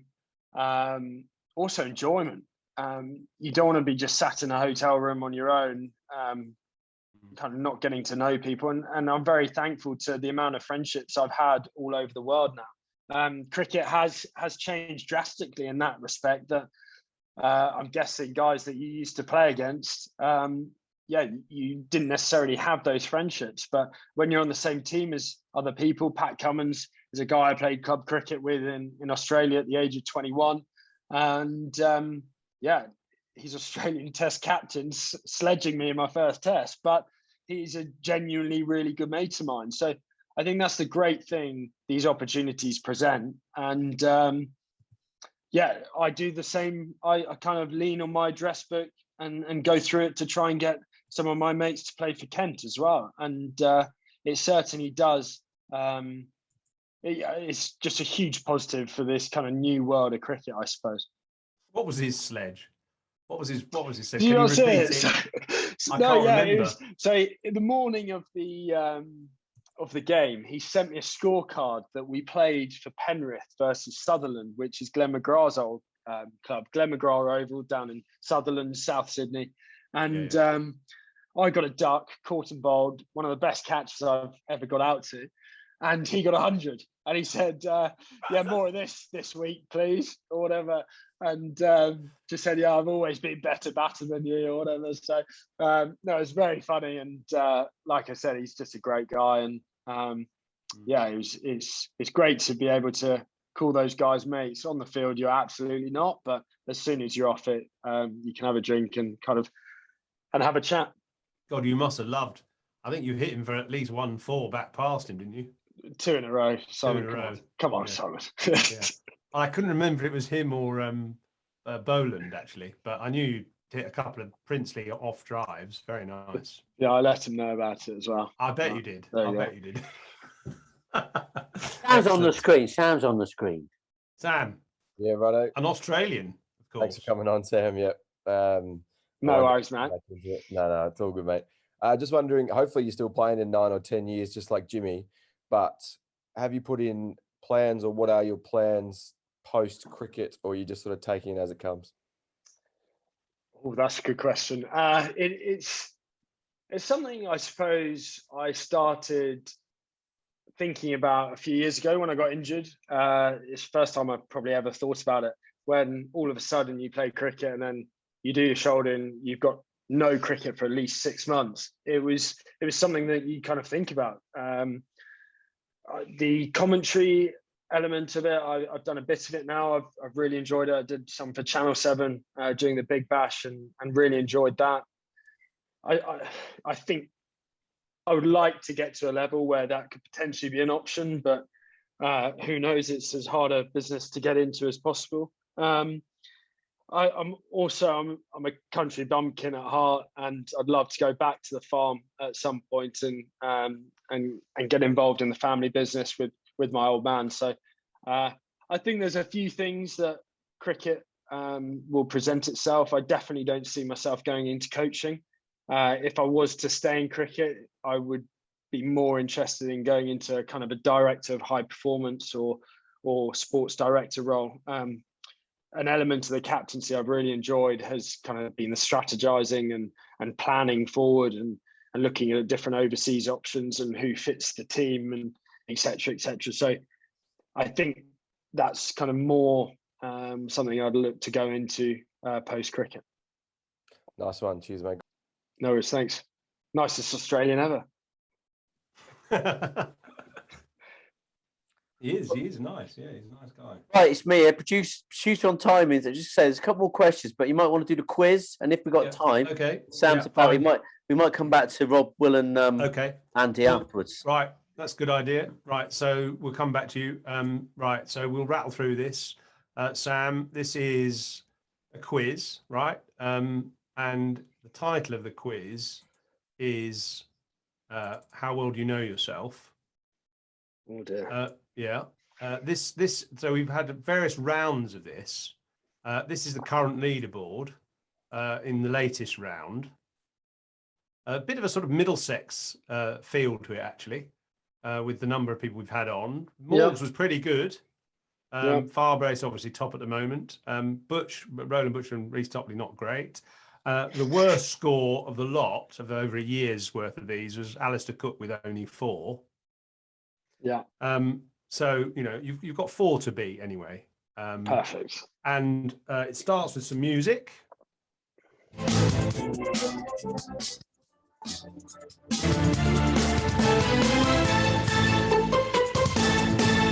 enjoyment. You don't want to be just sat in a hotel room on your own, kind of not getting to know people. And I'm very thankful to the amount of friendships I've had all over the world now. Cricket has changed drastically in that respect, that I'm guessing guys that you used to play against, yeah, you didn't necessarily have those friendships, but when you're on the same team as other people, Pat Cummins is a guy I played club cricket with in Australia at the age of 21. And yeah, he's Australian Test captain, sledging me in my first test, but he's a genuinely really good mate of mine. So I think that's the great thing these opportunities present. And yeah, I do the same. I kind of lean on my address book and go through it to try and get some of my mates to play for Kent as well. And it certainly does. It's just a huge positive for this kind of new world of cricket, I suppose. What was his sledge? What was his sledge? Do you Can not you repeat see it? I No, can't yeah, remember. it was, so in the morning of the game, he sent me a scorecard that we played for Penrith versus Sutherland, which is Glenn McGrath's old club, Glenn McGrath Oval down in Sutherland, South Sydney. And I got a duck, caught and bowled, one of the best catches I've ever got out to. And he got 100. And he said, yeah, more of this week, please, or whatever. And just said, yeah, I've always been better batter than you, or whatever. So, no, it was very funny. And like I said, he's just a great guy. And yeah, it's great to be able to call those guys mates. On the field, you're absolutely not. But as soon as you're off it, you can have a drink and have a chat. God, you must have loved. I think you hit him for at least 1-4 back past him, didn't you? 2 in a row. Simon, 2 in a row. Come on, yeah. Simon. Yeah. I couldn't remember if it was him or Boland, actually, but I knew you hit a couple of princely off drives. Very nice. Yeah, I let him know about it as well. I bet you did. I bet you did. Sam's on the screen. Sam's on the screen. Sam. Yeah, righto. An Australian, of course. Thanks for coming on, Sam. Yep. No worries, man. No, it's all good, mate. Just wondering, hopefully you're still playing in 9 or 10 years, just like Jimmy, but have you put in plans, or what are your plans post cricket, or are you just sort of taking it as it comes? Oh, that's a good question. It's something I suppose I started thinking about a few years ago when I got injured. It's the first time I've probably ever thought about it, when all of a sudden you play cricket and then you do your shoulder and you've got no cricket for at least 6 months. It was something that you kind of think about. The commentary element of it, I've done a bit of it now. I've really enjoyed it. I did some for Channel 7 during the Big Bash and really enjoyed that. I think I would like to get to a level where that could potentially be an option, but who knows? It's as hard a business to get into as possible. I'm a country bumpkin at heart, and I'd love to go back to the farm at some point and get involved in the family business with my old man. So I think there's a few things that cricket will present itself. I definitely don't see myself going into coaching. If I was to stay in cricket, I would be more interested in going into kind of a director of high performance or sports director role. An element of the captaincy I've really enjoyed has kind of been the strategizing and planning forward and looking at different overseas options and who fits the team and et cetera, et cetera. So I think that's kind of more something I'd look to go into post cricket. Nice one. Cheers, mate. No worries, thanks. Nicest Australian ever. He is nice. Yeah, he's a nice guy. Right, it's me, producer on timings. It just says a couple more questions, but you might want to do the quiz. And if we've got time, okay. Sam's about. We might come back to Rob, Will, and Andy afterwards. Right, that's a good idea. Right, so we'll come back to you. Right, so we'll rattle through this. Sam, this is a quiz, right? And the title of the quiz is "How well do you know yourself?" Oh dear. So we've had various rounds of this. This is the current leaderboard in the latest round. A bit of a sort of Middlesex feel to it, actually, with the number of people we've had on. Morgs was pretty good. Farbrace obviously top at the moment. Roland Butcher and Reece Topley not great. The worst score of the lot of over a year's worth of these was Alistair Cook with only 4. Yeah. So, you know, you've got 4 to beat anyway. Perfect. And it starts with some music.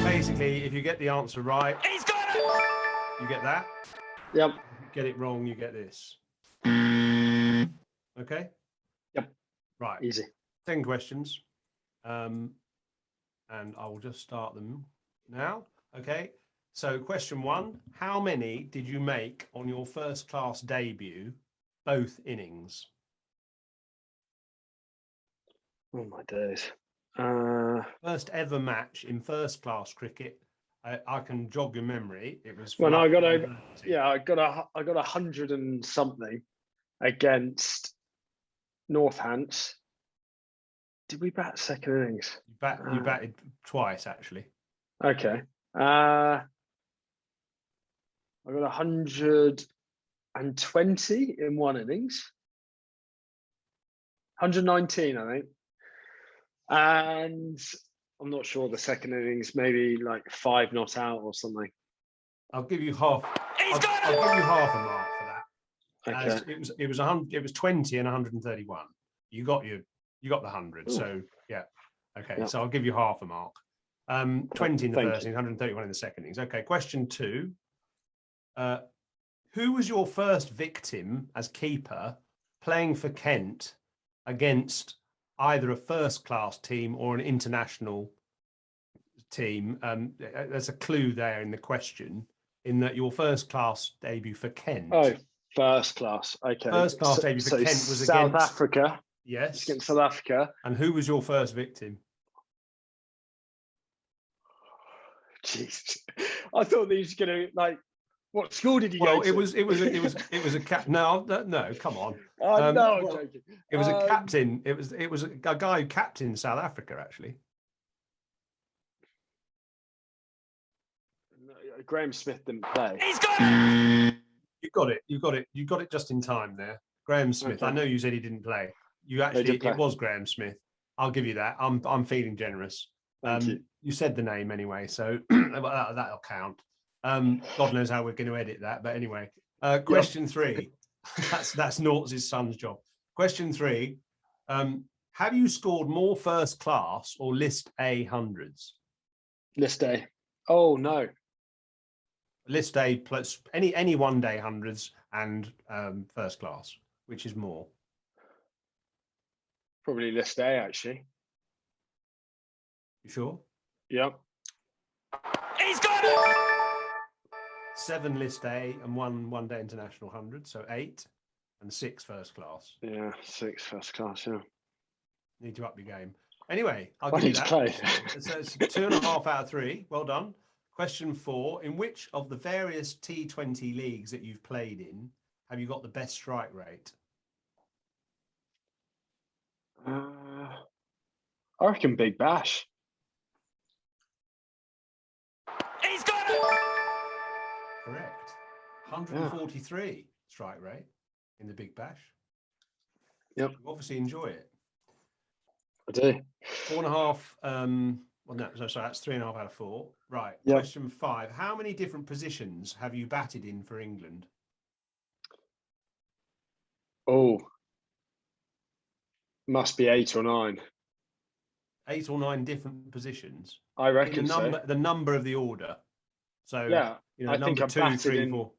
Basically, if you get the answer right, he's got it! You get that. Yep. If you get it wrong, you get this. Okay? Yep. Right. Easy. 10 questions. And I will just start them now. Okay. So question 1, how many did you make on your first class debut, both innings? Oh my days. First ever match in first class cricket. I can jog your memory. It was when I got a 100 and something against Northants. Did we bat second innings? You batted twice, actually. Okay. I got 120 in one innings. 119, I think. And I'm not sure the second innings, maybe like 5 not out or something. I'll give you half. I'll give you half a mark for that. Okay. It was 100. It was 20 and 131. You got the 100. Ooh. So yeah. Okay. Yep. So I'll give you half a mark. 20 in the first innings, 131 in the second innings. Okay. Question 2. Who was your first victim as keeper playing for Kent against either a first-class team or an international team? There's a clue there in the question, in that your first-class debut for Kent. Oh, first class. Okay. First-class debut for Kent was South against Africa. Yes. Against South Africa. And who was your first victim? Jeez, I thought these were gonna like. What school did you go to? Well, it was a cap. No, come on. No, I'm joking. It was a captain. It was a guy who captained South Africa, actually. Graham Smith didn't play. He's got it. You got it just in time there. Graham Smith. Okay. I know you said he didn't play. It was Graham Smith. I'll give you that. I'm feeling generous. You said the name anyway, so that'll count. God knows how we're going to edit that, but anyway. Question 3. That's Nort's son's job. Question 3. Have you scored more first class or List A hundreds? List A. Oh no. List A plus any one-day hundreds and first class. Which is more? Probably List A, actually. You sure? Yep. He's got it! 7 List A and one-day international 100, so 8 and 6 first class. Yeah, 6 first class, yeah. Need to up your game. Anyway, I'll give you that. So it's 2.5 out of 3. Well done. Question 4. In which of the various T20 leagues that you've played in have you got the best strike rate? I reckon Big Bash. He's got it! Correct. 143 strike rate in the Big Bash. Yep. You obviously enjoy it. I do. 4.5. Well, no, sorry, that's 3.5 out of 4. Right. Yep. Question 5. How many different positions have you batted in for England? Oh, must be 8 or 9. 8 or 9 different positions. I reckon the number of the order. So yeah, you know, I number think I 2, 3, batted 4.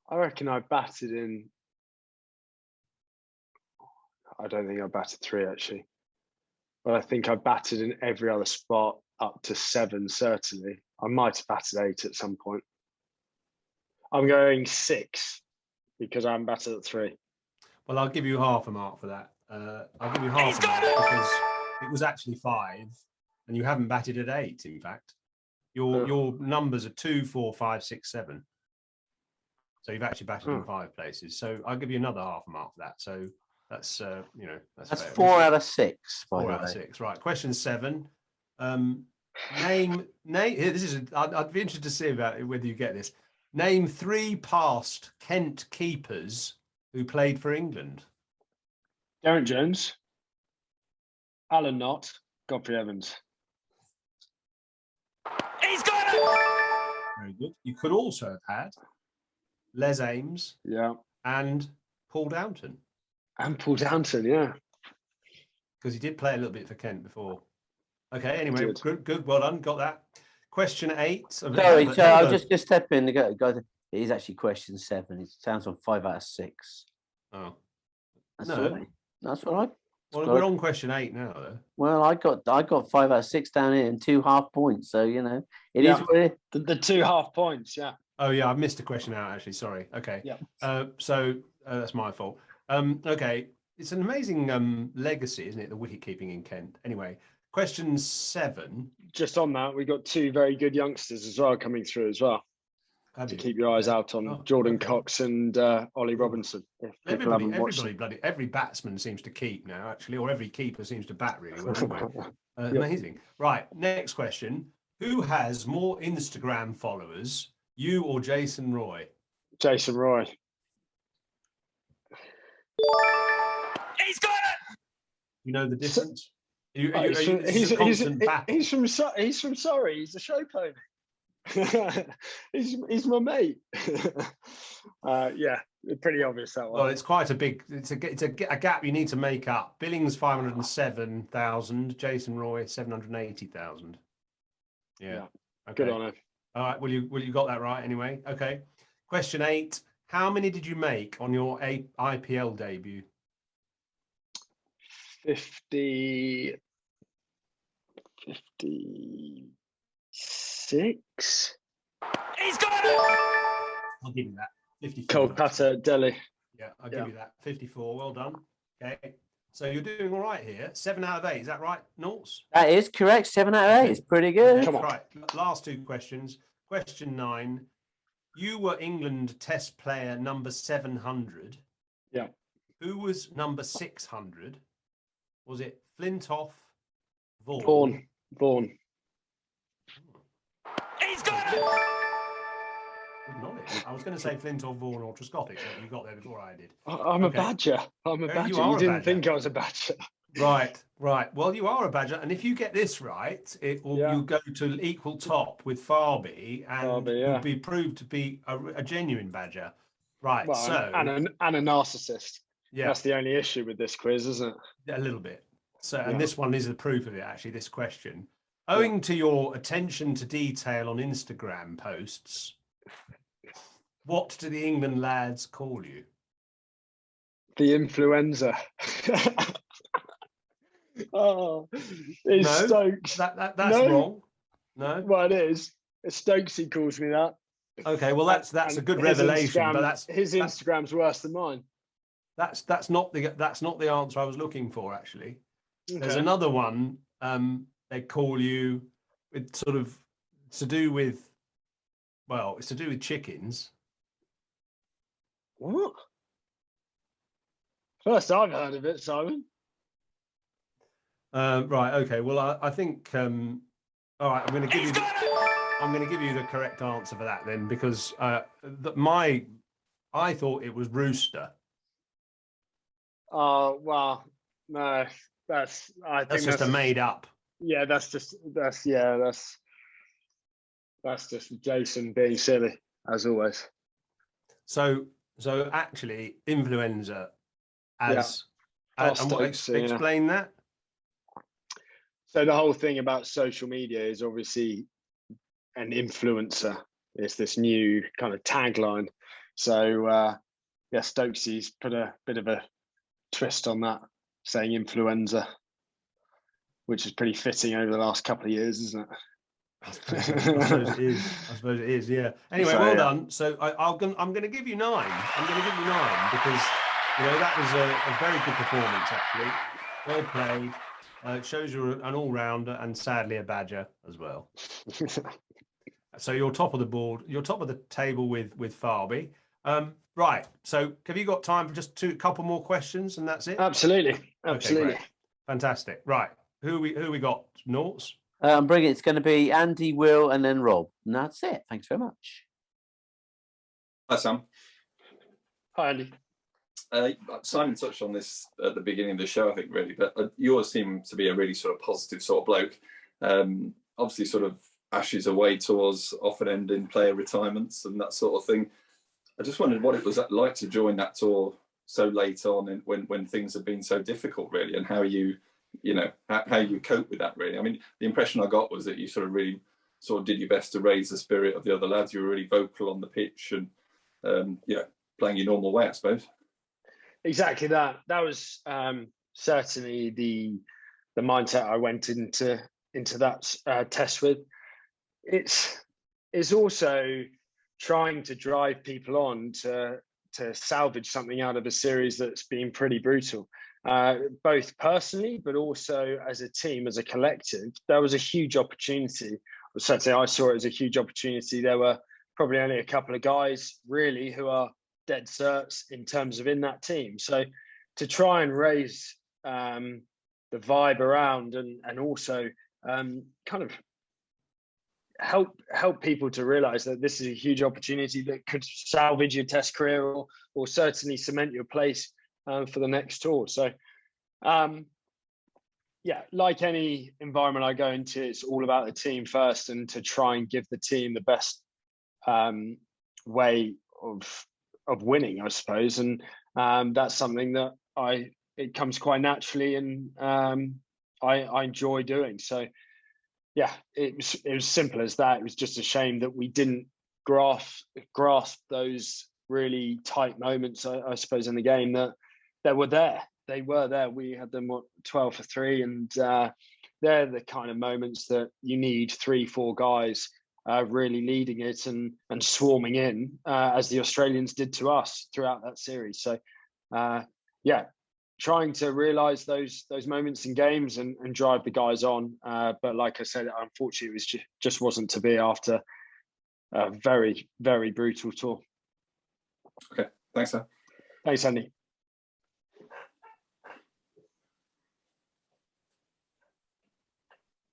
I reckon I batted in. I don't think I batted 3 actually, but I think I batted in every other spot up to 7 certainly. I might have batted 8 at some point. I'm going 6 because I haven't batted at 3. Well, I'll give you half a mark for that. I'll give you half a mark because it was actually 5, and you haven't batted at 8. In fact, your numbers are 2, 4, 5, 6, 7. So you've actually batted in 5 places. So I'll give you another half a mark for that. So that's you know, That's fair. 4 out of 6. 4 out of 6. Right. Question 7. Name. This is. I'd be interested to see about whether you get this. Name 3 past Kent keepers who played for England. Geraint Jones, Alan Knott, Godfrey Evans. He's got it. Very good. You could also have had Les Ames, yeah, and Paul Downton. And Paul Downton, yeah, because he did play a little bit for Kent before. Okay. Anyway, good. Well done. Got that. Question 8. Sorry, I'll just step in. Guys, it is actually question 7. It sounds on 5 out of 6. Oh, that's all right. That's all right. Well, we're on question 8 now, though. Well, I got 5 out of 6 down here and 2 half points. So you know, it is what it is. The 2 half points. Yeah. Oh yeah, I've missed a question out actually. Sorry. Okay. Yeah. So that's my fault. Okay. It's an amazing legacy, isn't it? The wicket keeping in Kent. Anyway, question 7. Just on that, we got 2 very good youngsters as well coming through as well. To keep your eyes out on Jordan Cox and Ollie Robinson. Every batsman seems to keep now, actually, or every keeper seems to bat really well. Anyway, amazing. Right, next question. Who has more Instagram followers, you or Jason Roy? Jason Roy. He's got it! You know the difference? He's from Surrey. He's a show pony. he's my mate. Yeah, pretty obvious that one. Well, it's quite a big. It's a gap you need to make up. Billings 507,000, Jason Roy 780,000. Yeah. Okay. Good on him. All right. Well, you got that right anyway. Okay. Question 8. How many did you make on your IPL debut? 56. He's got it! I'll give you that. 54. Kolkata, Delhi. Yeah, I'll give you that. 54. Well done. Okay. So you're doing all right here. 7 out of 8. Is that right, Norts? That is correct. 7 out of 8. It's pretty good. Come on. Right. Last 2 questions. Question 9. You were England Test player number 700. Yeah. Who was number 600? Was it Flintoff? Vaughan. He's got it! Good knowledge. I was going to say Flintoff, Vaughan, or Truscothick, but you got there before I did. I'm a badger. You didn't think I was a badger. Right. Well, you are a badger, and if you get this right, you'll go to equal top with Farby, and you'll be proved to be a genuine badger. Right. Well, and a narcissist. Yeah, that's the only issue with this quiz, isn't it? A little bit. So, and this one is the proof of it. Actually, this question, owing to your attention to detail on Instagram posts, what do the England lads call you? The influenza. Oh, it's Stokes. That's wrong. No. Well, it is. Stokesy calls me that. Okay, well that's a good revelation, but his Instagram's worse than mine. That's not the answer I was looking for. Actually, there's another one. They call you. It's sort of to do with. Well, it's to do with chickens. What? First I've heard of it, Simon. Right. Okay. Well, I think. All right. I'm going to give you. I'm going to give you the correct answer for that then, because I thought it was rooster. Oh well, no, that's just a made up. Yeah, that's just Jason being silly as always. So actually, influenza as and what, explain that. So the whole thing about social media is obviously an influencer. It's this new kind of tagline. So yeah, Stokesy's put a bit of a twist on that, saying influenza, which is pretty fitting over the last couple of years, isn't it? I suppose it is. I suppose it is. Yeah. Anyway, so, well done. So I'm going to give you 9. I'm going to give you 9 because that was a very good performance actually. Well played. It shows you're an all-rounder and sadly a Badger as well. So you're top of the board. You're top of the table with Farby. Right. So have you got time for just a couple more questions and that's it? Absolutely. Absolutely. Okay, fantastic. Right. Who we got? Noughts? I'm bringing. It's going to be Andy, Will, and then Rob. And that's it. Thanks very much. Hi, Sam. Hi, Andy. Simon touched on this at the beginning of the show, I think, really, but you always seem to be a really sort of positive sort of bloke. Obviously, sort of ashes away tours often end in player retirements and that sort of thing. I just wondered what it was like to join that tour so late on, and when things have been so difficult, really, and how you cope with that, really. I mean, the impression I got was that you sort of really sort of did your best to raise the spirit of the other lads. You were really vocal on the pitch and playing your normal way, I suppose. Exactly that. That was certainly the mindset I went into that test with. It's also trying to drive people on to salvage something out of a series that's been pretty brutal, both personally, but also as a team, as a collective. There was a huge opportunity. Certainly I saw it as a huge opportunity. There were probably only a couple of guys really who are dead certs in terms of in that team. So to try and raise the vibe around and also kind of help people to realize that this is a huge opportunity that could salvage your test career or certainly cement your place for the next tour. So like any environment I go into, it's all about the team first and to try and give the team the best way of winning, I suppose. And that's something that it comes quite naturally and I enjoy doing. So yeah, it was simple as that. It was just a shame that we didn't grasp those really tight moments, I suppose, in the game that were there. They were there. We had them 12 for 3, and they're the kind of moments that you need 3-4 guys really leading it and swarming in, as the Australians did to us throughout that series. So trying to realise those moments in games and drive the guys on. But like I said, unfortunately, it was just wasn't to be after a very, very brutal tour. Okay, thanks, sir. Thanks, Andy.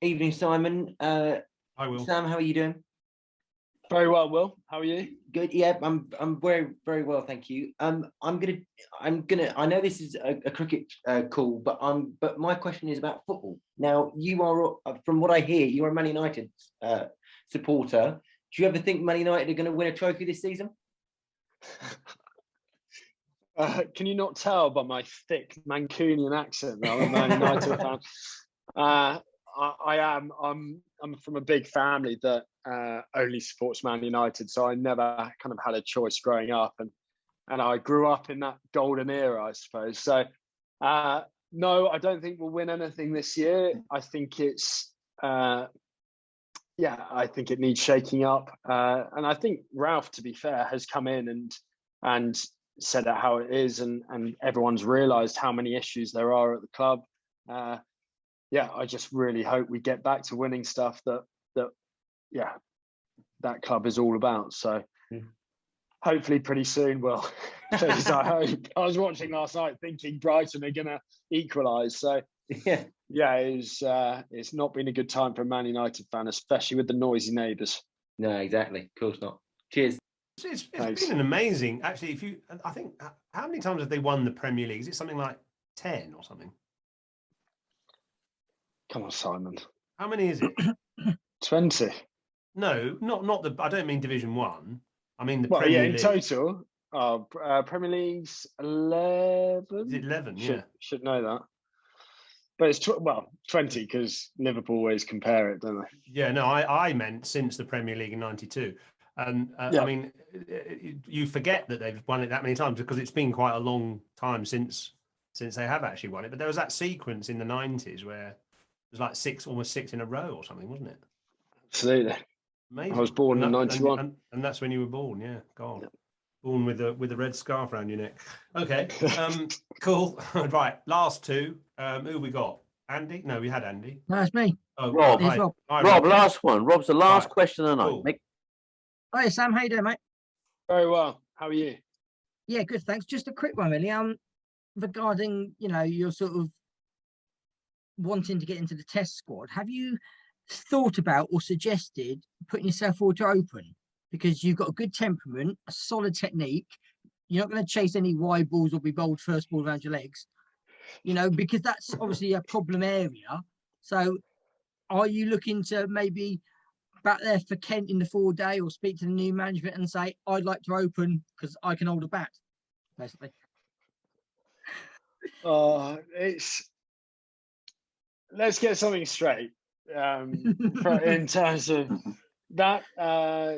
Evening, Simon. Hi, Will. Sam, how are you doing? Very well, Will. How are you? Good. Yeah, I'm very, very well, thank you. I'm gonna. I know this is a cricket call, but my question is about football. Now, you are, from what I hear, you're a Man United supporter. Do you ever think Man United are going to win a trophy this season? Can you not tell by my thick Mancunian accent that I'm a Man United fan? I am. I'm from a big family that only supports Man United, so I never kind of had a choice growing up, and I grew up in that golden era, I suppose. So no, I don't think we'll win anything this year. I think it's I think it needs shaking up, and I think Ralph, to be fair, has come in and said it how it is, and everyone's realised how many issues there are at the club. I just really hope we get back to winning stuff that club is all about. So hopefully pretty soon, Will. Please, I hope. I was watching last night thinking Brighton are going to equalise. So it's not been a good time for a Man United fan, especially with the noisy neighbours. No, exactly. Of course not. Cheers. It's been an amazing, actually. I think, how many times have they won the Premier League? Is it something like 10 or something? Come on, Simon. How many is it? 20. No, not the. I don't mean Division 1. I mean the Premier Premier League. League. In total. Premier League's 11. Is it 11? Should know that. But it's 20 because Liverpool always compare it, don't they? Yeah, no, I meant since the Premier League in '92. And I mean, you forget that they've won it that many times because it's been quite a long time since they have actually won it. But there was that sequence in the '90s where it was like almost six in a row or something, wasn't it? Absolutely. Amazing. I was born in '91, and that's when you were born. Yeah, God. Yeah. Born with a red scarf around your neck. Okay, cool. Right, last two. Who we got? Andy? No, we had Andy. No, it's me. Oh, Rob. Hi. Rob. Hi, Rob, last one. Rob's the last question of the night. Cool. Hi, Sam. How you doing, mate? Very well. How are you? Yeah, good. Thanks. Just a quick one, really. Regarding your sort of wanting to get into the test squad, have you thought about or suggested putting yourself forward to open? Because you've got a good temperament, a solid technique. You're not going to chase any wide balls or be bowled first ball around your legs, because that's obviously a problem area. So are you looking to maybe back there for Kent in the 4 day or speak to the new management and say, I'd like to open because I can hold a bat, basically? Let's get something straight in terms of that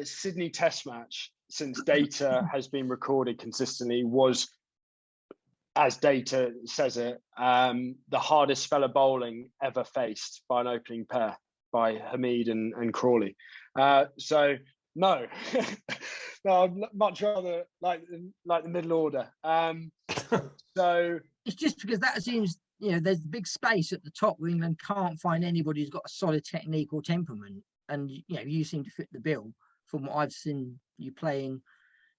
Sydney Test match, since data has been recorded consistently, was, as data says it, the hardest spell of bowling ever faced by an opening pair, by Hamid and Crawley. So no, no, I'd much rather like the middle order. So it's just because that seems, there's big space at the top where England can't find anybody who's got a solid technique or temperament. And, you seem to fit the bill from what I've seen you playing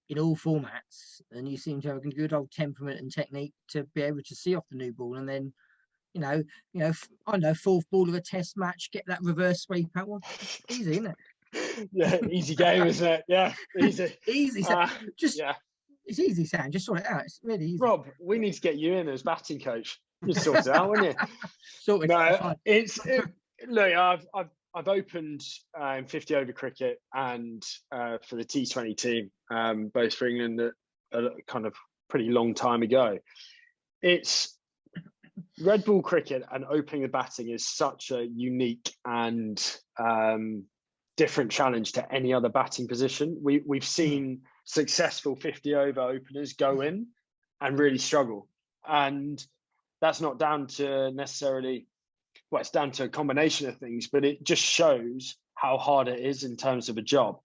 in all formats. And you seem to have a good old temperament and technique to be able to see off the new ball. And then, I don't know, fourth ball of a test match, get that reverse sweep out. Well, easy, isn't it? Yeah, easy game, isn't it? Yeah, easy. Easy. It's easy, Sam. Just sort it out. It's really easy. Rob, we need to get you in as batting coach. You sort it out, wouldn't you? Look, I've opened in 50 over cricket and for the T20 team, both for England a kind of pretty long time ago. It's red ball cricket, and opening the batting is such a unique and different challenge to any other batting position. We've seen successful 50 over openers go in and really struggle. And that's not down to necessarily, well, it's down to a combination of things, but it just shows how hard it is in terms of a job.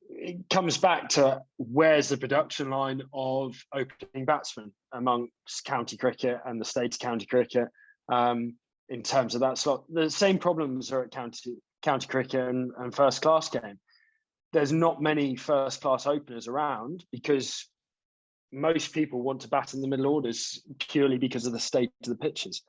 It comes back to where's the production line of opening batsmen amongst county cricket and the state of county cricket in terms of that slot. The same problems are at county cricket and first class game. There's not many first class openers around because most people want to bat in the middle orders purely because of the state of the pitches,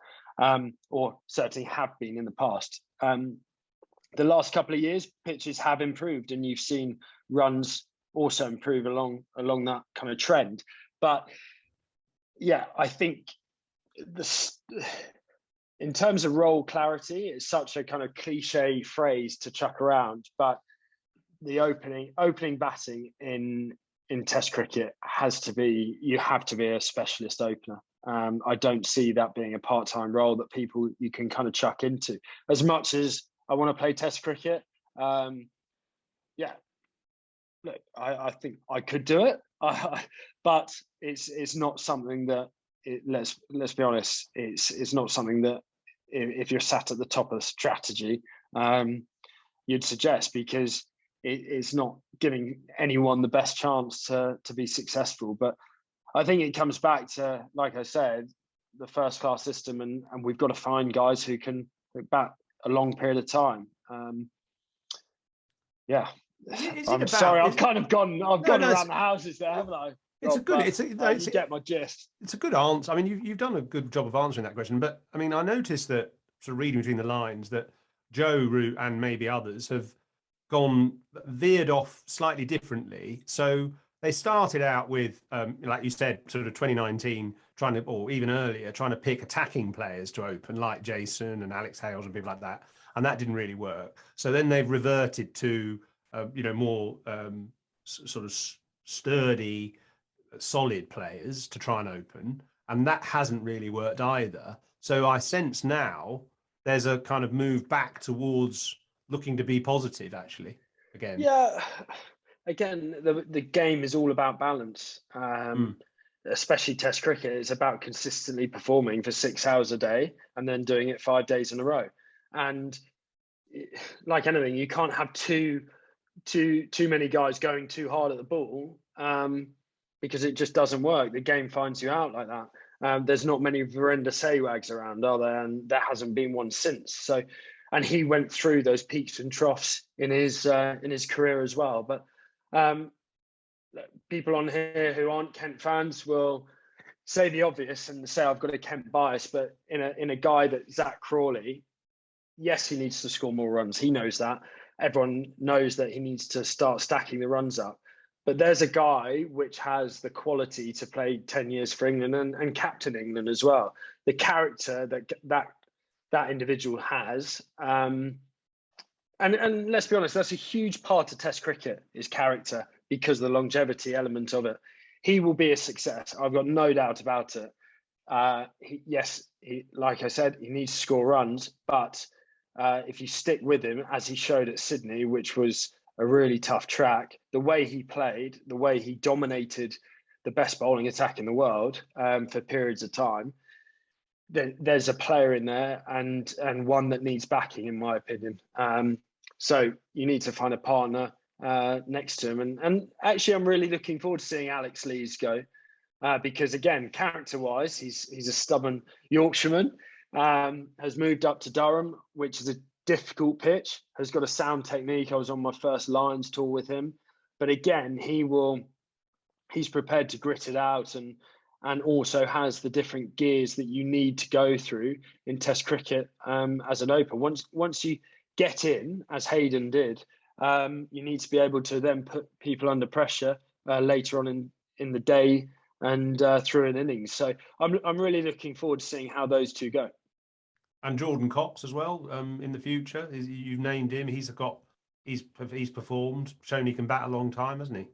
or certainly have been in the past. The last couple of years, pitches have improved, and you've seen runs also improve along that kind of trend. But yeah, I think in terms of role clarity, it's such a kind of cliche phrase to chuck around, but the opening batting in Test cricket you have to be a specialist opener. I don't see that being a part-time role that you can kind of chuck into. As much as I want to play Test cricket, yeah, look, I think I could do it, but it's not something that. Let's be honest, it's not something that if you're sat at the top of the strategy, you'd suggest, because it's not giving anyone the best chance to be successful. But I think it comes back to, like I said, the first class system, and we've got to find guys who can bat a long period of time. Yeah, I'm sorry, I've kind of gone around the houses there, haven't I? You get my gist. It's a good answer. I mean, you've done a good job of answering that question. But I mean, I noticed that, sort of reading between the lines, that Joe Root and maybe others have veered off slightly differently. So they started out with, like you said, sort of 2019, or even earlier, trying to pick attacking players to open, like Jason and Alex Hales and people like that, and that didn't really work. So then they've reverted to, more sort of sturdy, solid players to try and open, and that hasn't really worked either. So I sense now there's a kind of move back towards looking to be positive, actually, again. Yeah, again, the game is all about balance, especially Test cricket. It's about consistently performing for 6 hours a day and then doing it 5 days in a row. And like anything, you can't have too many guys going too hard at the ball, because it just doesn't work. The game finds you out like that. There's not many Virender Sehwags around, are there? And there hasn't been one since. So, and he went through those peaks and troughs in his career as well. But people on here who aren't Kent fans will say the obvious and say I've got a Kent bias. But in a guy that Zach Crawley, yes, he needs to score more runs. He knows that. Everyone knows that he needs to start stacking the runs up. But there's a guy which has the quality to play 10 years for England and captain England as well. The character that individual has. And let's be honest, that's a huge part of Test cricket, is character, because of the longevity element of it. He will be a success. I've got no doubt about it. Like I said, he needs to score runs. But if you stick with him, as he showed at Sydney, which was a really tough track, the way he played, the way he dominated the best bowling attack in the world for periods of time, there's a player in there and one that needs backing, in my opinion. So you need to find a partner next to him. And actually, I'm really looking forward to seeing Alex Lees go because, again, character-wise, he's a stubborn Yorkshireman, has moved up to Durham, which is a difficult pitch, has got a sound technique. I was on my first Lions tour with him. But again, he's prepared to grit it out and also has the different gears that you need to go through in Test cricket as an opener. Once you get in, as Hayden did, you need to be able to then put people under pressure later on in the day and through an innings. So I'm really looking forward to seeing how those two go. And Jordan Cox as well in the future. You've named him. He's performed, shown he can bat a long time, hasn't he?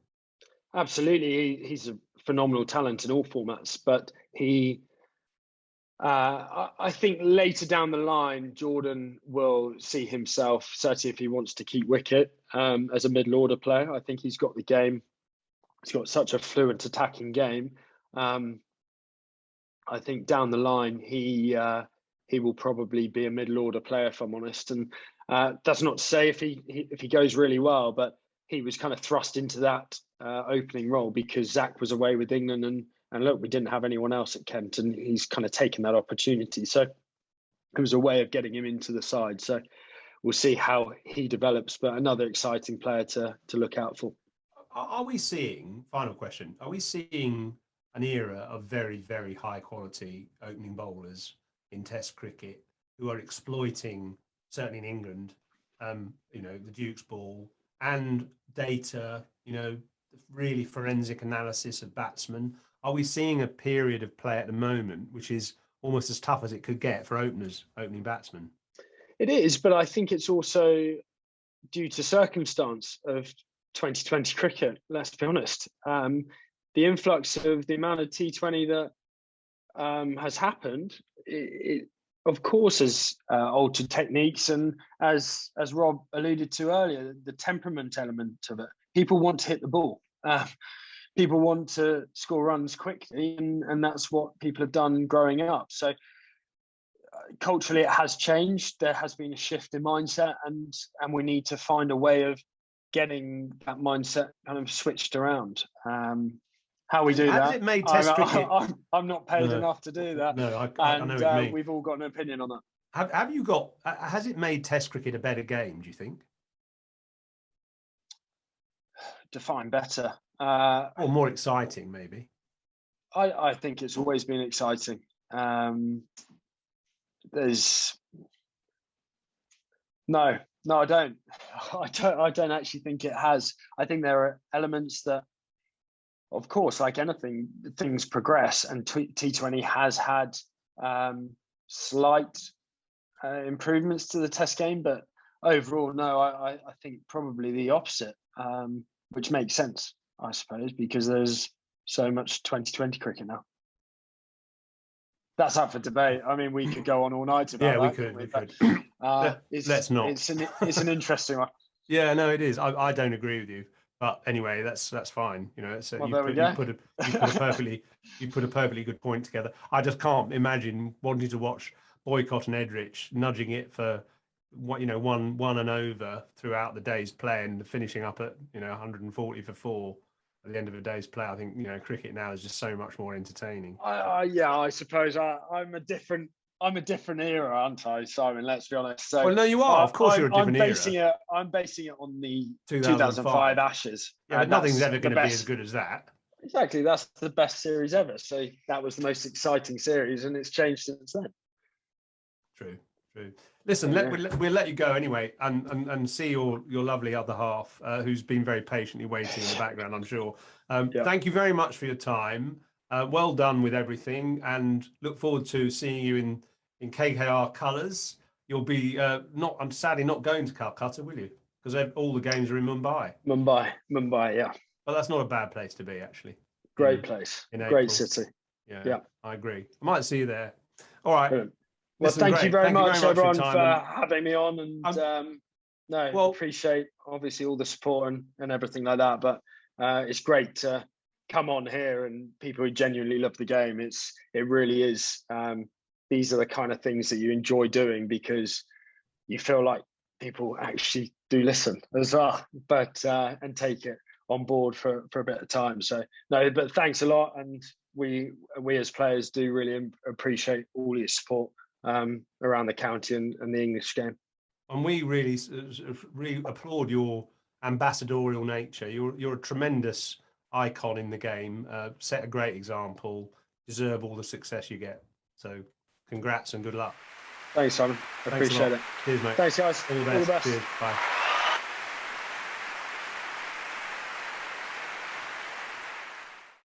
Absolutely, he's a phenomenal talent in all formats. But I think later down the line, Jordan will see himself, certainly if he wants to keep wicket, as a middle order player. I think he's got the game. He's got such a fluent attacking game. I think down the line he will probably be a middle order player, if I'm honest. And that's not to say if he goes really well, but he was kind of thrust into that opening role because Zach was away with England and look, we didn't have anyone else at Kent, and he's kind of taken that opportunity. So it was a way of getting him into the side. So we'll see how he develops, but another exciting player to look out for. Are we seeing, final question, are we seeing an era of very, very high quality opening bowlers in Test cricket who are exploiting, certainly in England, the Duke's ball and data, really forensic analysis of batsmen? Are we seeing a period of play at the moment which is almost as tough as it could get for opening batsmen? It is, but I think it's also due to circumstance of 2020 cricket, let's be honest. The influx of the amount of T20 that has happened, it of course has altered techniques, and as Rob alluded to earlier, the temperament element of it. People want to hit the ball. People want to score runs quickly, and that's what people have done growing up. So culturally, it has changed. There has been a shift in mindset, and we need to find a way of getting that mindset kind of switched around. How we do that? Has it made Test cricket? I'm not paid enough to do that. No, I know what you mean. We've all got an opinion on that. Has it made Test cricket a better game, do you think? Define better. Or more exciting, maybe? I think it's always been exciting. No, I don't. I don't actually think it has. I think there are elements that, of course, like anything, things progress, and T20 has had slight improvements to the Test game, but overall, no, I think probably the opposite. which makes sense, I suppose, because there's so much 2020 cricket now. That's up for debate. I mean, we could go on all night about we that. could. Let's not. It's an interesting one. Yeah, no, it is. I don't agree with you, but anyway, that's fine. You know, so you put a perfectly good point together. I just can't imagine wanting to watch Boycott and Edrich nudging it for what, you know, one and over throughout the day's play and finishing up at, you know, 140 for 4 at the end of a day's play. I think, you know, cricket now is just so much more entertaining. I suppose I'm a different era, aren't I, Simon? Let's be honest. So, well, no, you are. Of course, you're a different era. I'm basing it on the 2005 Ashes. Yeah, but nothing's ever going to be as good as that. Exactly, that's the best series ever. So that was the most exciting series, and it's changed since then. True. Listen, we'll let you go anyway, and see your lovely other half, who's been very patiently waiting in the background, I'm sure. Thank you very much for your time. Well done with everything, and look forward to seeing you in KKR colours. You'll be I'm sadly not going to Calcutta, will you? Because all the games are in Mumbai. Mumbai, yeah. Well, that's not a bad place to be, actually. Great place, great city. Yeah, I agree. I might see you there. All right. Brilliant. Well, thank you very much, everyone, for having me on, and appreciate obviously all the support and everything like that. But it's great to come on here and people who genuinely love the game. It really is. These are the kind of things that you enjoy doing because you feel like people actually do listen as well, but and take it on board for a bit of time. So no, but thanks a lot, and we as players do really appreciate all your support around the county and the English game. And we really applaud your ambassadorial nature. You're a tremendous icon in the game. Set a great example. Deserve all the success you get. So, congrats and good luck. Thanks, Simon. I appreciate it. Cheers, mate. Thanks, guys. All the best. All the best. Cheers. Bye.